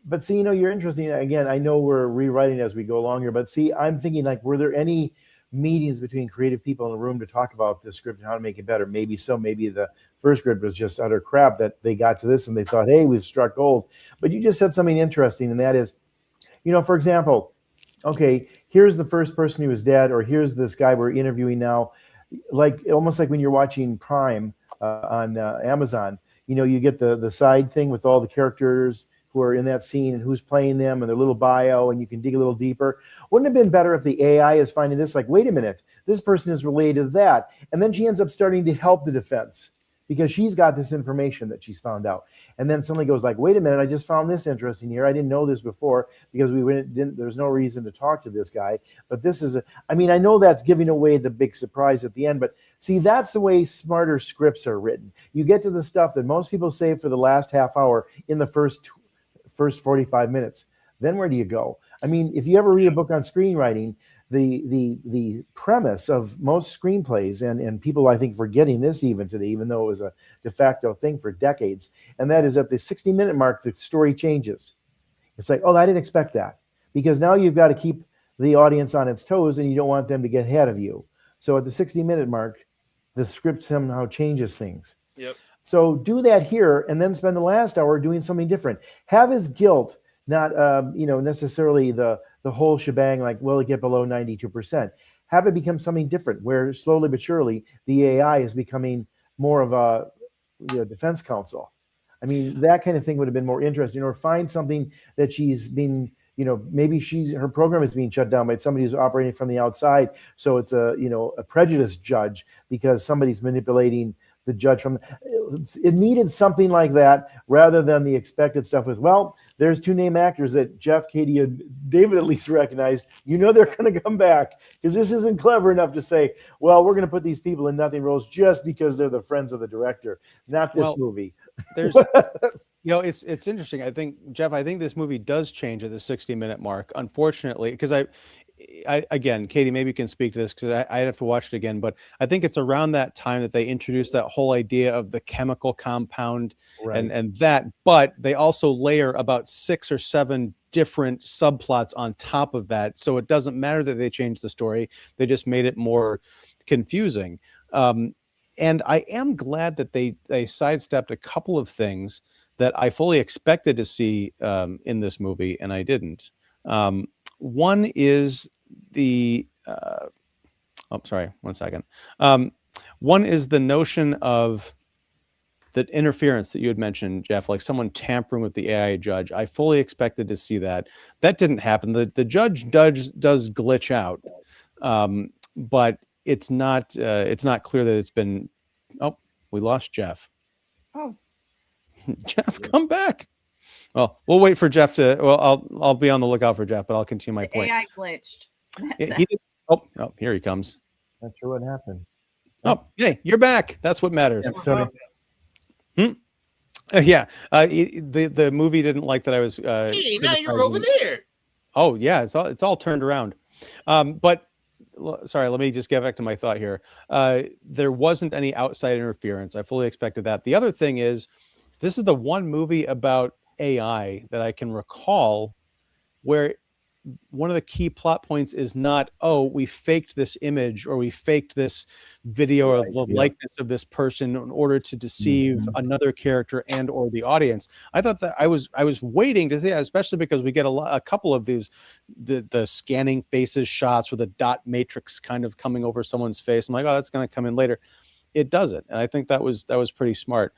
But see, you're interesting. Again, I know we're rewriting as we go along here, but see, I'm thinking like, were there any meetings between creative people in the room to talk about the script and how to make it better? Maybe so. Maybe the first script was just utter crap that they got to this and they thought, hey, we've struck gold. But you just said something interesting, and that is, for example, okay, here's the first person who was dead, or here's this guy we're interviewing now, like almost like when you're watching Prime on Amazon. You get the side thing with all the characters who are in that scene and who's playing them and their little bio, and you can dig a little deeper. Wouldn't it have been better if the AI is finding this, like, wait a minute, this person is related to that, and then she ends up starting to help the defense because she's got this information that she's found out, and then somebody goes like, wait a minute, I just found this interesting here. I didn't know this before because there's no reason to talk to this guy, but this is I know that's giving away the big surprise at the end, but see, that's the way smarter scripts are written. You get to the stuff that most people save for the last half hour in the first 45 minutes. Then where do you go? If you ever read a book on screenwriting, the premise of most screenplays, and people I think forgetting this even today, even though it was a de facto thing for decades, and that is at the 60-minute mark, the story changes. It's like, oh, I didn't expect that, because now you've got to keep the audience on its toes and you don't want them to get ahead of you. So at the 60-minute mark, the script somehow changes things. Yep. So do that here, and then spend the last hour doing something different. Have his guilt not, necessarily the whole shebang. Like, will it get below 92%? Have it become something different, where slowly but surely the AI is becoming more of a defense counsel. That kind of thing would have been more interesting. Or find something that she's been, maybe her program is being shut down by somebody who's operating from the outside. So it's a prejudiced judge because somebody's manipulating the judge from. It needed something like that rather than the expected stuff with, well, there's two name actors that Jeff, Katie, and David at least recognized. They're going to come back, because this isn't clever enough to say, well, we're going to put these people in nothing roles just because they're the friends of the director. Not this movie. There's it's interesting. I think, Jeff, this movie does change at the 60-minute mark, unfortunately, because I again, Katie, maybe you can speak to this because I'd have to watch it again, but I think it's around that time that they introduced that whole idea of the chemical compound, Right. and that, but they also layer about 6 or 7 different subplots on top of that. So it doesn't matter that they changed the story. They just made it more confusing. And I am glad that they sidestepped a couple of things that I fully expected to see in this movie, and I didn't. One is the sorry, 1 second. One is the notion of the interference that you had mentioned, Jeff, like someone tampering with the AI judge. I fully expected to see that. That didn't happen. The judge does glitch out, but it's not clear that it's been. Oh, we lost Jeff. oh, Jeff, come back. Well, we'll wait for Jeff to. Well, I'll be on the lookout for Jeff, but I'll continue my the point. AI glitched. He did, oh, here he comes. Not sure what happened. Oh, hey, you're back. That's what matters. Yeah, sorry. The movie didn't like that I was. Hey, now you're over there. Oh yeah, it's all turned around. But sorry, let me just get back to my thought here. There wasn't any outside interference. I fully expected that. The other thing is, this is the one movie about AI that I can recall where one of the key plot points is not, oh, we faked this image or we faked this video of the likeness of this person in order to deceive another character and or the audience. I thought that I was waiting to see that, especially because we get a couple of these the scanning faces shots with a dot matrix kind of coming over someone's face. I'm like, oh, that's going to come in later. It doesn't, and I think that was pretty smart.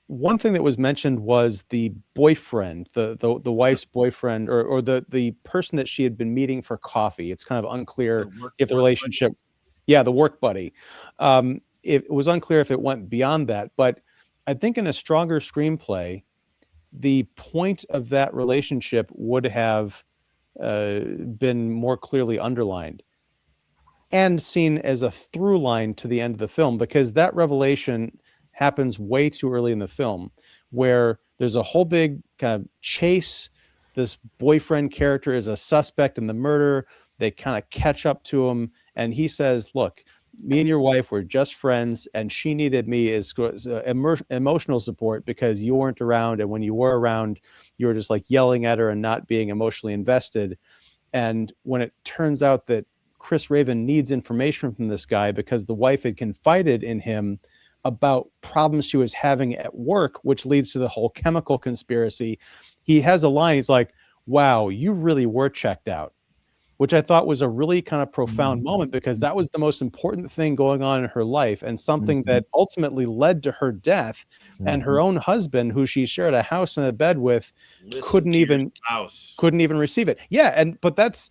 One thing that was mentioned was the boyfriend, the wife's boyfriend, or the person that she had been meeting for coffee. It's kind of unclear if the relationship, the work buddy. It was unclear if it went beyond that, but I think in a stronger screenplay, the point of that relationship would have been more clearly underlined and seen as a through line to the end of the film, because that revelation happens way too early in the film, where there's a whole big kind of chase. This boyfriend character is a suspect in the murder. They kind of catch up to him, and he says, look, me and your wife were just friends, and she needed me as emotional support because you weren't around, and when you were around, you were just like yelling at her and not being emotionally invested. And when it turns out that Chris Raven needs information from this guy because the wife had confided in him about problems she was having at work, which leads to the whole chemical conspiracy, he has a line. He's like, wow, you really were checked out, which I thought was a really kind of profound moment, because that was the most important thing going on in her life, and something that ultimately led to her death. And her own husband, who she shared a house and a bed with, couldn't even receive it. Yeah. But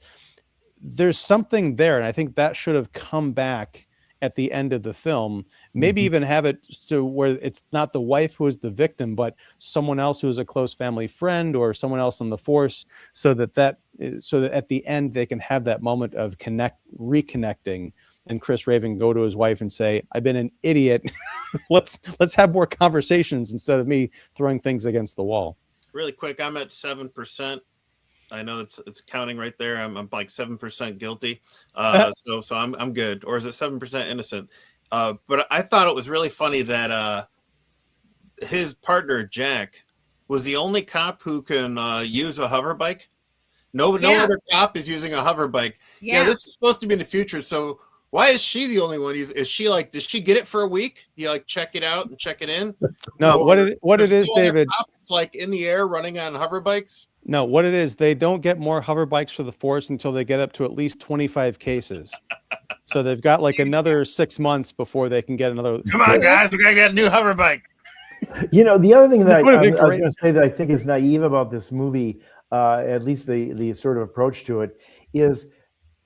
there's something there. And I think that should have come back at the end of the film, maybe even have it to where it's not the wife who is the victim, but someone else who is a close family friend or someone else on the force, so that at the end they can have that moment of reconnecting, and Chris Raven go to his wife and say, I've been an idiot. let's have more conversations instead of me throwing things against the wall. Really quick, I'm at 7%. I know it's counting right there. I'm like 7% guilty. So I'm good. Or is it 7% innocent? But I thought it was really funny that his partner Jack was the only cop who can use a hover bike. No other cop is using a hover bike. Yeah, this is supposed to be in the future. So why is she the only one? Is she like, does she get it for a week? Do you like check it out and check it in? No, what it is, David. It's like in the air running on hover bikes. No, what it is, they don't get more hover bikes for the force until they get up to at least 25 cases. So they've got like another 6 months before they can get another. Come on, guys, we gotta get a new hover bike. You know, the other thing that I was going to say that I think is naive about this movie, at least the sort of approach to it, is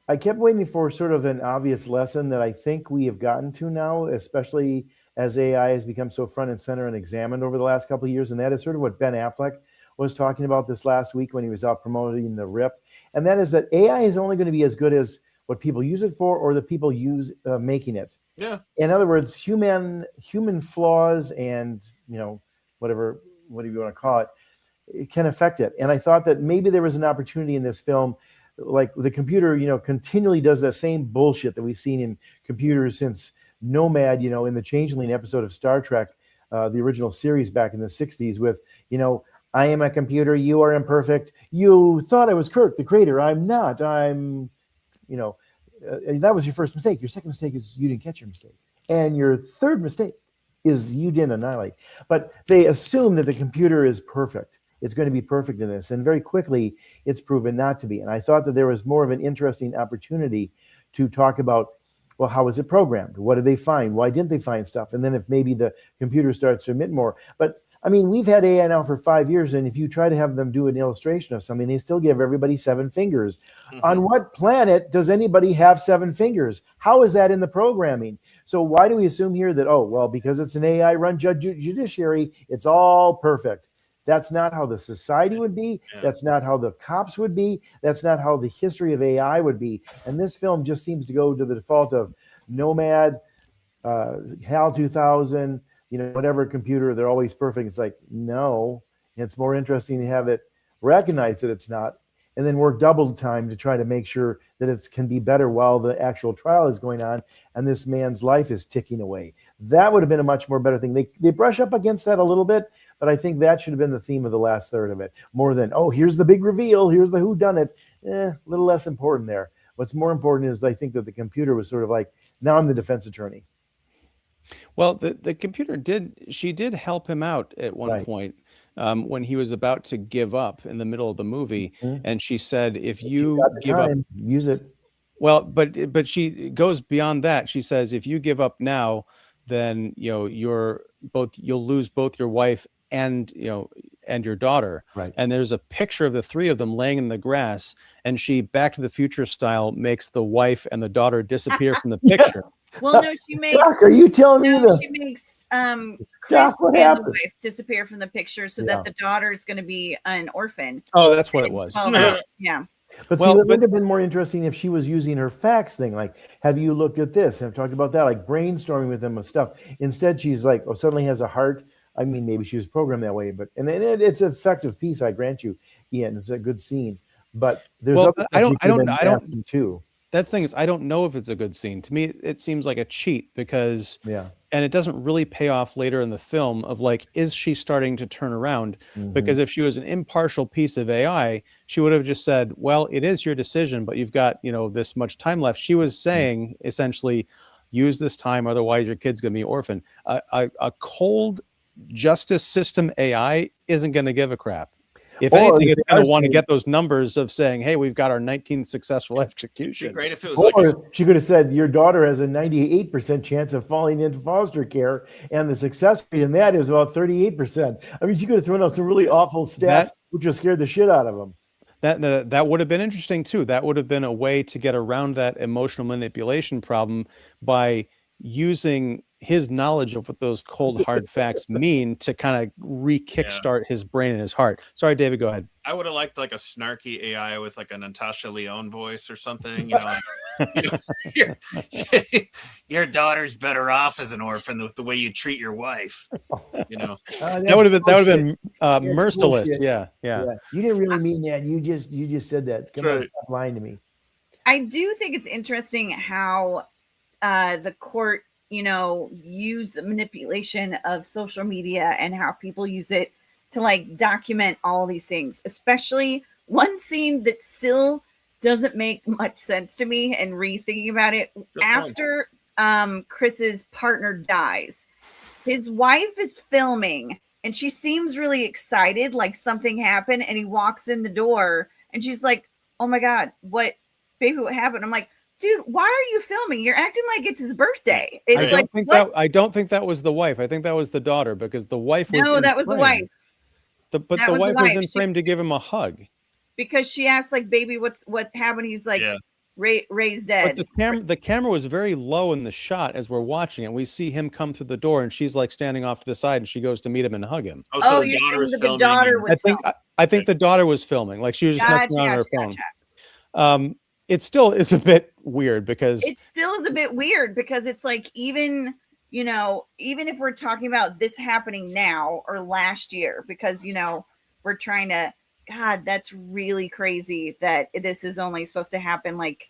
I kept waiting for sort of an obvious lesson that I think we have gotten to now, especially as AI has become so front and center and examined over the last couple of years. And that is sort of what Ben Affleck was talking about this last week when he was out promoting The Rip. And that is that AI is only going to be as good as what people use it for, or the people use making it. Yeah. In other words, human flaws and, whatever you want to call it, it can affect it. And I thought that maybe there was an opportunity in this film, like the computer, continually does that same bullshit that we've seen in computers since Nomad, in the Changeling episode of Star Trek, the original series back in the 60s with, I am a computer, you are imperfect. You thought I was Kirk, the creator. I'm not. I'm, that was your first mistake. Your second mistake is you didn't catch your mistake. And your third mistake is you didn't annihilate. But they assume that the computer is perfect. It's going to be perfect in this. And very quickly, it's proven not to be. And I thought that there was more of an interesting opportunity to talk about, well, how was it programmed? What did they find? Why didn't they find stuff? And then if maybe the computer starts to emit more. But I mean, we've had AI now for 5 years, and if you try to have them do an illustration of something, they still give everybody 7 fingers. Mm-hmm. On what planet does anybody have 7 fingers? How is that in the programming? So why do we assume here that, because it's an AI-run judiciary, it's all perfect? That's not how the society would be. Yeah. That's not how the cops would be. That's not how the history of AI would be. And this film just seems to go to the default of Nomad, HAL 2000, whatever computer, they're always perfect. It's like, no, it's more interesting to have it recognize that it's not, and then work double time to try to make sure that it can be better while the actual trial is going on and this man's life is ticking away. That would have been a much more better thing. They brush up against that a little bit, but I think that should have been the theme of the last third of it, more than, here's the big reveal, here's the whodunit. A little less important there. What's more important is I think that the computer was sort of like, now I'm the defense attorney. Well, the computer did help him out at one point when he was about to give up in the middle of the movie. Mm-hmm. And she said, if you give up, use it. Well, but she goes beyond that. She says, if you give up now, then, you'll lose both your wife and your daughter. Right. And there's a picture of the three of them laying in the grass, and she, Back to the Future style, makes the wife and the daughter disappear from the picture. Yes. Well, no, she makes. Doc, are you telling me that? She makes Doc, Chris and the wife disappear from the picture so that the daughter is going to be an orphan. Oh, that's what it was. Yeah. But Well, see, it but- would have been more interesting if she was using her facts thing, like, have you looked at this? I've talked about that, like brainstorming with them and stuff. Instead, she's like, oh, suddenly has a heart. I mean, maybe she was programmed that way, but it's an effective piece, I grant you, Ian. It's a good scene. But there's Well, other stuff she could have been asking too. That's the thing is, I don't know if it's a good scene. To me, it seems like a cheat because, Yeah. and it doesn't really pay off later in the film of like, is she starting to turn around? Mhm. Because if she was an impartial piece of AI, she would have just said, well, it is your decision, but you've got, this much time left. She was saying essentially, use this time, otherwise your kid's going to be orphaned. A cold justice system AI isn't going to give a crap. If Or anything, if it's they going are to want to saying- get those numbers of saying, hey, we've got our 19th successful It'd be execution. great if it was like Or she could have said, your daughter has a 98% chance of falling into foster care, and the success rate in that is about 38%. I mean, she could have thrown out some really awful stats, which would scare the shit out of them. That would have been interesting too. That would have been a way to get around that emotional manipulation problem by using his knowledge of what those cold hard facts mean to kind of re-kickstart his brain and his heart. Sorry, David, go ahead. I would have liked like a snarky AI with like a Natasha Lyonne voice or something. Your daughter's better off as an orphan with the way you treat your wife. That would have been merciless. bullshit. Yeah. You didn't really mean that. You just said that. Come on, stop lying to me. I do think it's interesting how the court, use the manipulation of social media and how people use it to like document all these things, especially one scene that still doesn't make much sense to me and rethinking about it. After Chris's partner dies, his wife is filming and she seems really excited, like something happened, and he walks in the door and she's like, oh my God, what happened? I'm like, dude, why are you filming? You're acting like it's his birthday. It's I don't think that was the wife. I think that was the daughter, because the wife was that was the wife. The wife was in frame to give him a hug. Because she asked, like, baby, what happened? He's like, Ray's dead. But the camera was very low in the shot as we're watching it. We see him come through the door and she's like standing off to the side and she goes to meet him and hug him. So the daughter was filming. I think the daughter was filming. Like she was just messing around on her phone. It still is a bit weird because it's like, even if we're talking about this happening now or last year, because we're trying to, God, that's really crazy that this is only supposed to happen like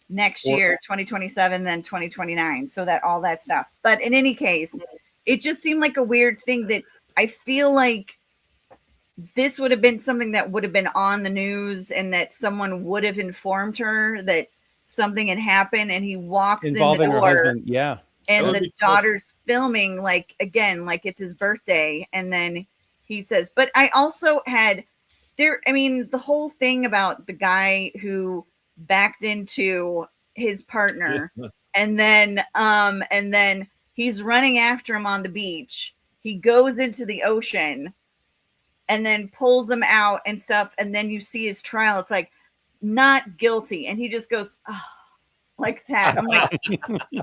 next year, 2027, then 2029. So that all that stuff. But in any case, it just seemed like a weird thing that I feel like this would have been something that would have been on the news and that someone would have informed her that something had happened, and he walks involving in the her door, husband. Yeah. And the daughter's filming like it's his birthday. And then he says, but I also had the whole thing about the guy who backed into his partner and then he's running after him on the beach. He goes into the ocean and then pulls him out and stuff. And then you see his trial. It's like, not guilty. And he just goes, oh, like that. I'm like,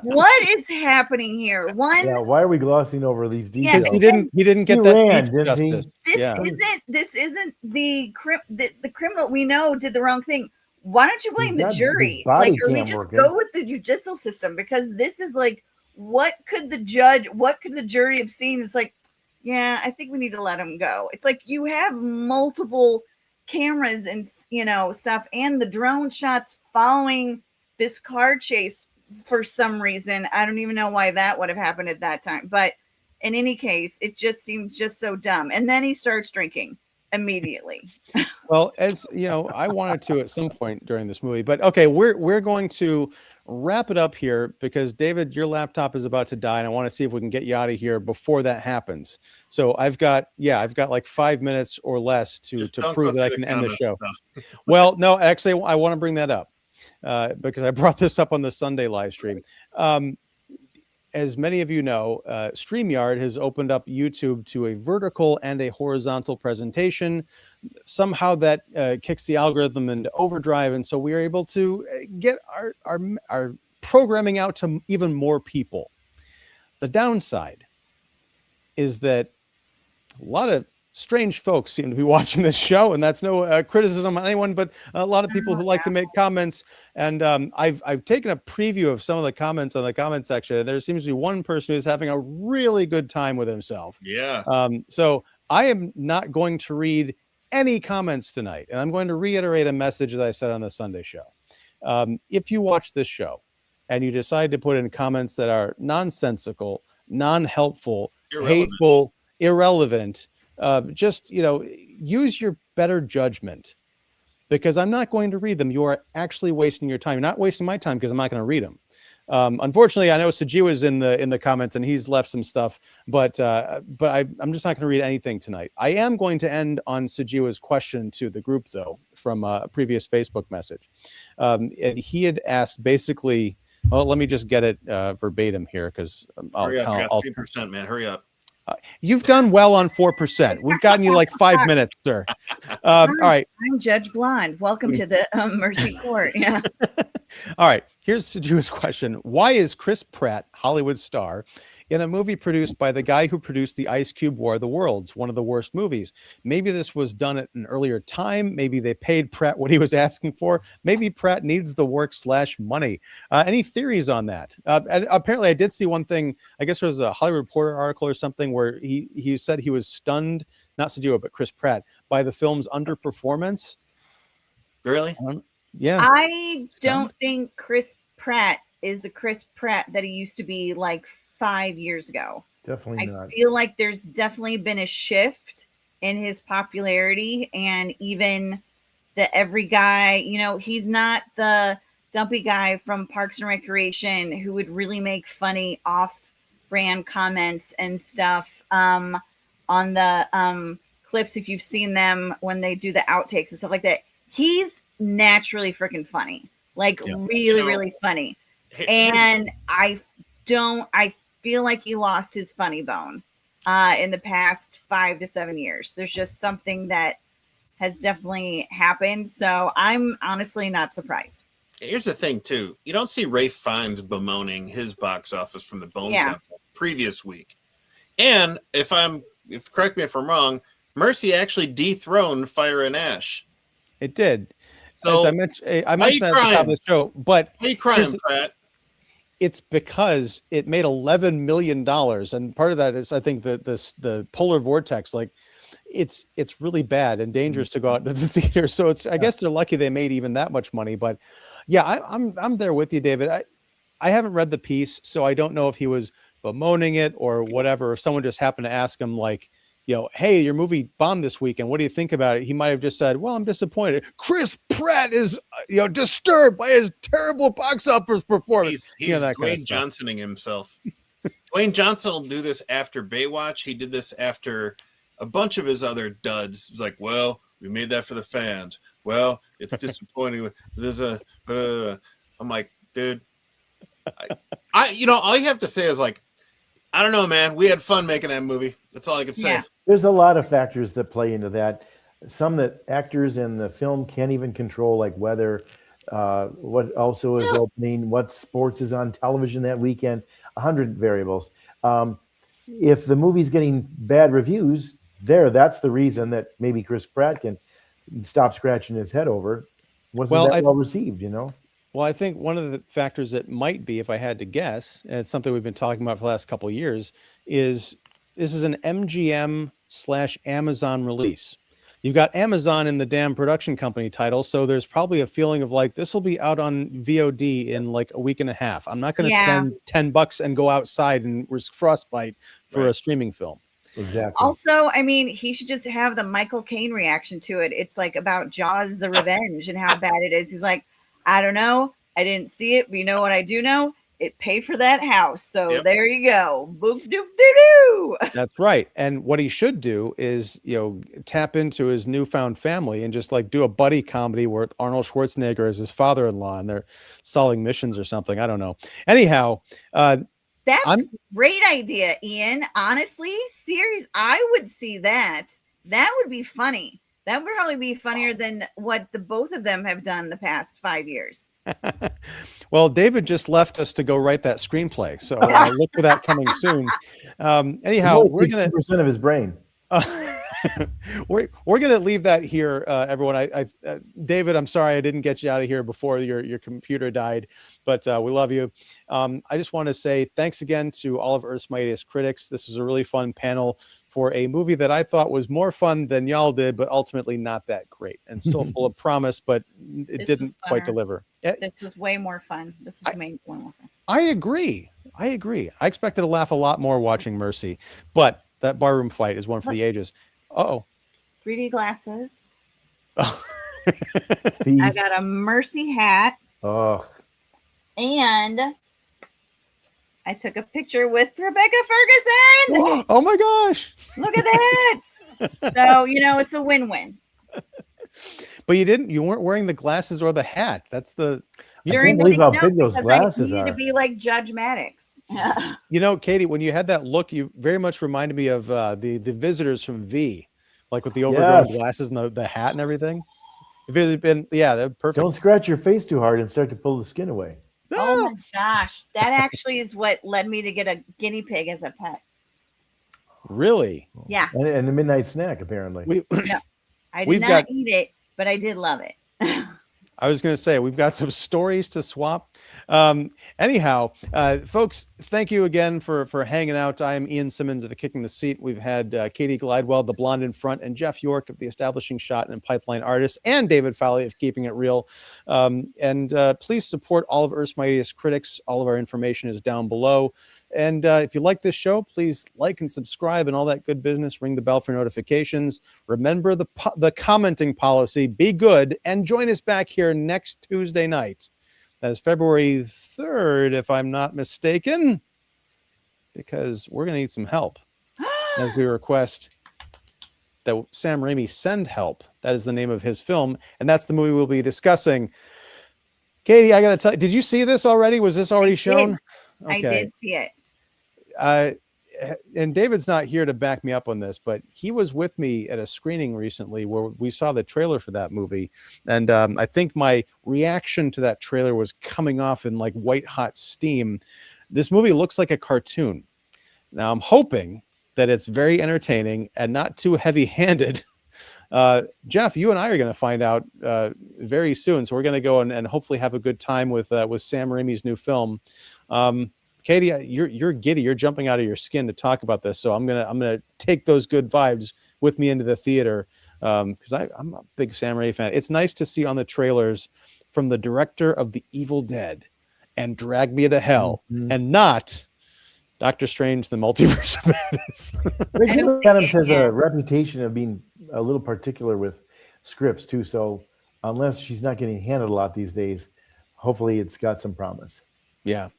what is happening here? Why are we glossing over these details? He didn't get that justice. This isn't the criminal we know did the wrong thing. Why don't you blame the jury? Like, or we just go with the judicial system? Because this is like, what could the jury have seen? It's like, yeah, I think we need to let him go. It's like you have multiple cameras and stuff, and the drone shots following this car chase for some reason. I don't even know why that would have happened at that time. But in any case, it just seems just so dumb. And then he starts drinking immediately. Well, as you know, I wanted to at some point during this movie, but okay, we're going to wrap it up here because David, your laptop is about to die, and I want to see if we can get you out of here before that happens. So I've got like 5 minutes or less to prove that I can end the show. Well, no, actually, I want to bring that up because I brought this up on the Sunday live stream. As many of you know, StreamYard has opened up YouTube to a vertical and a horizontal presentation. Somehow that kicks the algorithm into overdrive, and so we are able to get our programming out to even more people. The downside is that a lot of strange folks seem to be watching this show, and that's no criticism on anyone, but a lot of people who like to make comments. And I've taken a preview of some of the comments on the comment section, and there seems to be one person who's having a really good time with himself. Yeah. So I am not going to read any comments tonight, and I'm going to reiterate a message that I said on the Sunday show. If you watch this show and you decide to put in comments that are nonsensical, non-helpful, hateful, irrelevant, just, use your better judgment, because I'm not going to read them. You are actually wasting your time. You're not wasting my time because I'm not going to read them. Unfortunately, I know Sajiwa's in the comments and he's left some stuff, but I'm just not going to read anything tonight. I am going to end on Sajiwa's question to the group, though, from a previous Facebook message. And he had asked basically, well, let me just get it verbatim here, because I'll 3%, man. Hurry up. You've done well on 4%. We've gotten you like 5 minutes, sir. All right. I'm Judge Blonde. Welcome to the Mercy Court. Yeah. All right. Here's Saju's question. Why is Chris Pratt, Hollywood star, in a movie produced by the guy who produced the Ice Cube War of the Worlds, one of the worst movies? Maybe this was done at an earlier time. Maybe they paid Pratt what he was asking for. Maybe Pratt needs the work / money. Any theories on that? And apparently, I did see one thing. I guess there was a Hollywood Reporter article or something where he said he was stunned, not Saju, but Chris Pratt, by the film's underperformance. Really? Yeah. I don't think Chris Pratt is the Chris Pratt that he used to be like 5 years ago. Definitely not. I feel like there's definitely been a shift in his popularity, and even the every guy, he's not the dumpy guy from Parks and Recreation who would really make funny off-brand comments and stuff on the clips, if you've seen them when they do the outtakes and stuff like that. He's naturally freaking funny, really funny. And I feel like he lost his funny bone in the past 5 to 7 years. There's just something that has definitely happened. So I'm honestly not surprised. Here's the thing, too. You don't see Ralph Fiennes bemoaning his box office from the Bone Temple previous week. And correct me if I'm wrong, Mercy actually dethroned Fire and Ash. It did. So as I mentioned that at the top of the show, but why are you crying, Pratt? It's because it made $11 million, and part of that is, I think, the polar vortex. Like, it's really bad and dangerous to go out to the theater. So I guess they're lucky they made even that much money. But yeah, I'm there with you, David. I haven't read the piece, so I don't know if he was bemoaning it or whatever. If someone just happened to ask him, like, hey, your movie bombed this weekend, what do you think about it? He might have just said, well, I'm disappointed. Chris Pratt is, disturbed by his terrible box office performance. He's Dwayne Johnsoning himself. Dwayne Johnson will do this after Baywatch. He did this after a bunch of his other duds. It's like, well, we made that for the fans. Well, it's disappointing. I'm like, dude, all you have to say is like, I don't know, man. We had fun making that movie. That's all I can say. Yeah. There's a lot of factors that play into that. Some that actors in the film can't even control, like weather, what also is opening, what sports is on television that weekend, 100 variables. If the movie's getting bad reviews, that's the reason that maybe Chris Pratt can stop scratching his head over. Wasn't that well received, Well, I think one of the factors that might be, if I had to guess, and it's something we've been talking about for the last couple of years, is this is an MGM/Amazon release. You've got Amazon in the damn production company title, so there's probably a feeling of like, this will be out on VOD in like a week and a half. I'm not going to spend $10 and go outside and risk frostbite for a streaming film. Exactly. Also, I mean, he should just have the Michael Caine reaction to it. It's like about Jaws: The Revenge and how bad it is. He's like, I don't know. I didn't see it, but you know what I do know? It paid for that house. So there you go. Boop, doop, doo, doo. That's right. And what he should do is, tap into his newfound family and just like do a buddy comedy where Arnold Schwarzenegger is his father-in-law and they're solving missions or something. I don't know. Anyhow, that's a great idea, Ian. Honestly, serious. I would see that. That would be funny. That would probably be funnier than what the both of them have done the past 5 years. Well, David just left us to go write that screenplay, so look for that coming soon. Anyhow, we're gonna 60% of his brain. we're gonna leave that here, everyone. David, I'm sorry I didn't get you out of here before your computer died, but we love you. I just want to say thanks again to all of Earth's Mightiest Critics. This was a really fun panel for a movie that I thought was more fun than y'all did, but ultimately not that great, and still full of promise, but it didn't quite deliver. This was way more fun. This was way more fun. I agree. I expected to laugh a lot more watching Mercy, but that barroom fight is one for the ages. Oh, 3D glasses. oh. I got a Mercy hat. Oh, And I took a picture with Rebecca Ferguson. Oh my gosh. Look at that. So, it's a win-win. But you weren't wearing the glasses or the hat. That's the I can't believe how big those glasses I are. need to be like Judge Maddox. Katie, when you had that look, you very much reminded me of the visitors from V, like with the overgrown glasses and the hat and everything. If it had been, they're perfect. Don't scratch your face too hard and start to pull the skin away. Oh my gosh. That actually is what led me to get a guinea pig as a pet. Really? Yeah. And a midnight snack, apparently. No, I did not eat it, but I did love it. I was going to say, we've got some stories to swap. Anyhow, folks, thank you again for hanging out. I am Ian Simmons of Kicking the Seat. We've had Katie Glidewell, the blonde in front, and Jeff York of the Establishing Shot and Pipeline Artists, and David Fowley of Keeping It Real. Please support all of Earth's Mightiest Critics. All of our information is down below. And if you like this show, please like and subscribe and all that good business. Ring the bell for notifications. Remember the commenting policy. Be good and join us back here next Tuesday night. That is February 3rd, if I'm not mistaken, because we're going to need some help as we request that Sam Raimi send help. That is the name of his film, and that's the movie we'll be discussing. Katie, I got to tell you, did you see this already? Was this already shown? Okay. I did see it. And David's not here to back me up on this, but he was with me at a screening recently where we saw the trailer for that movie. And I think my reaction to that trailer was coming off in like white hot steam. This movie looks like a cartoon. Now I'm hoping that it's very entertaining and not too heavy handed. Jeff, you and I are going to find out very soon. So we're going to go and hopefully have a good time with Sam Raimi's new film. Katie, you're giddy. You're jumping out of your skin to talk about this. So I'm gonna take those good vibes with me into the theater because I'm a big Sam Raimi fan. It's nice to see on the trailers from the director of The Evil Dead and Drag Me to Hell, and not Doctor Strange: The Multiverse of Madness. Rachel Adams has a reputation of being a little particular with scripts too. So unless she's not getting handed a lot these days, hopefully it's got some promise. Yeah.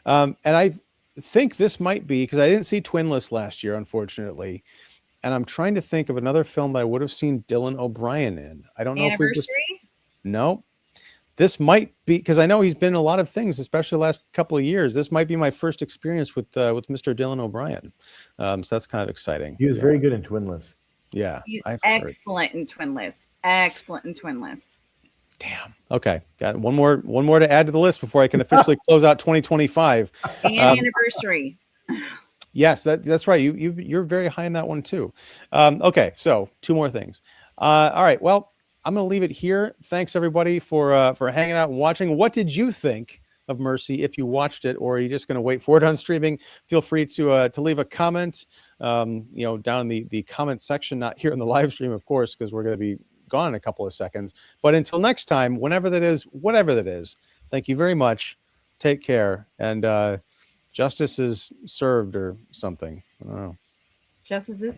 And I think this might be, because I didn't see Twinless last year, unfortunately. And I'm trying to think of another film that I would have seen Dylan O'Brien in. I don't know Anniversary? No. This might be, because I know he's been in a lot of things, especially the last couple of years. This might be my first experience with Mr. Dylan O'Brien. So that's kind of exciting. He was very good in Twinless. Yeah. Excellent in Twinless. Excellent in Twinless. Damn. Okay. Got one more to add to the list before I can officially close out 2025. And Anniversary. Yes, that's right. You're very high in that one too. Okay, so 2 more things. All right. Well, I'm going to leave it here. Thanks everybody for hanging out and watching. What did you think of Mercy? If you watched it, or are you just going to wait for it on streaming? Feel free to leave a comment. Down in the comment section, not here in the live stream, of course, because we're going to be gone in a couple of seconds. But until next time, whenever that is, whatever that is, thank you very much. Take care, and justice is served or something. I don't know. Justice is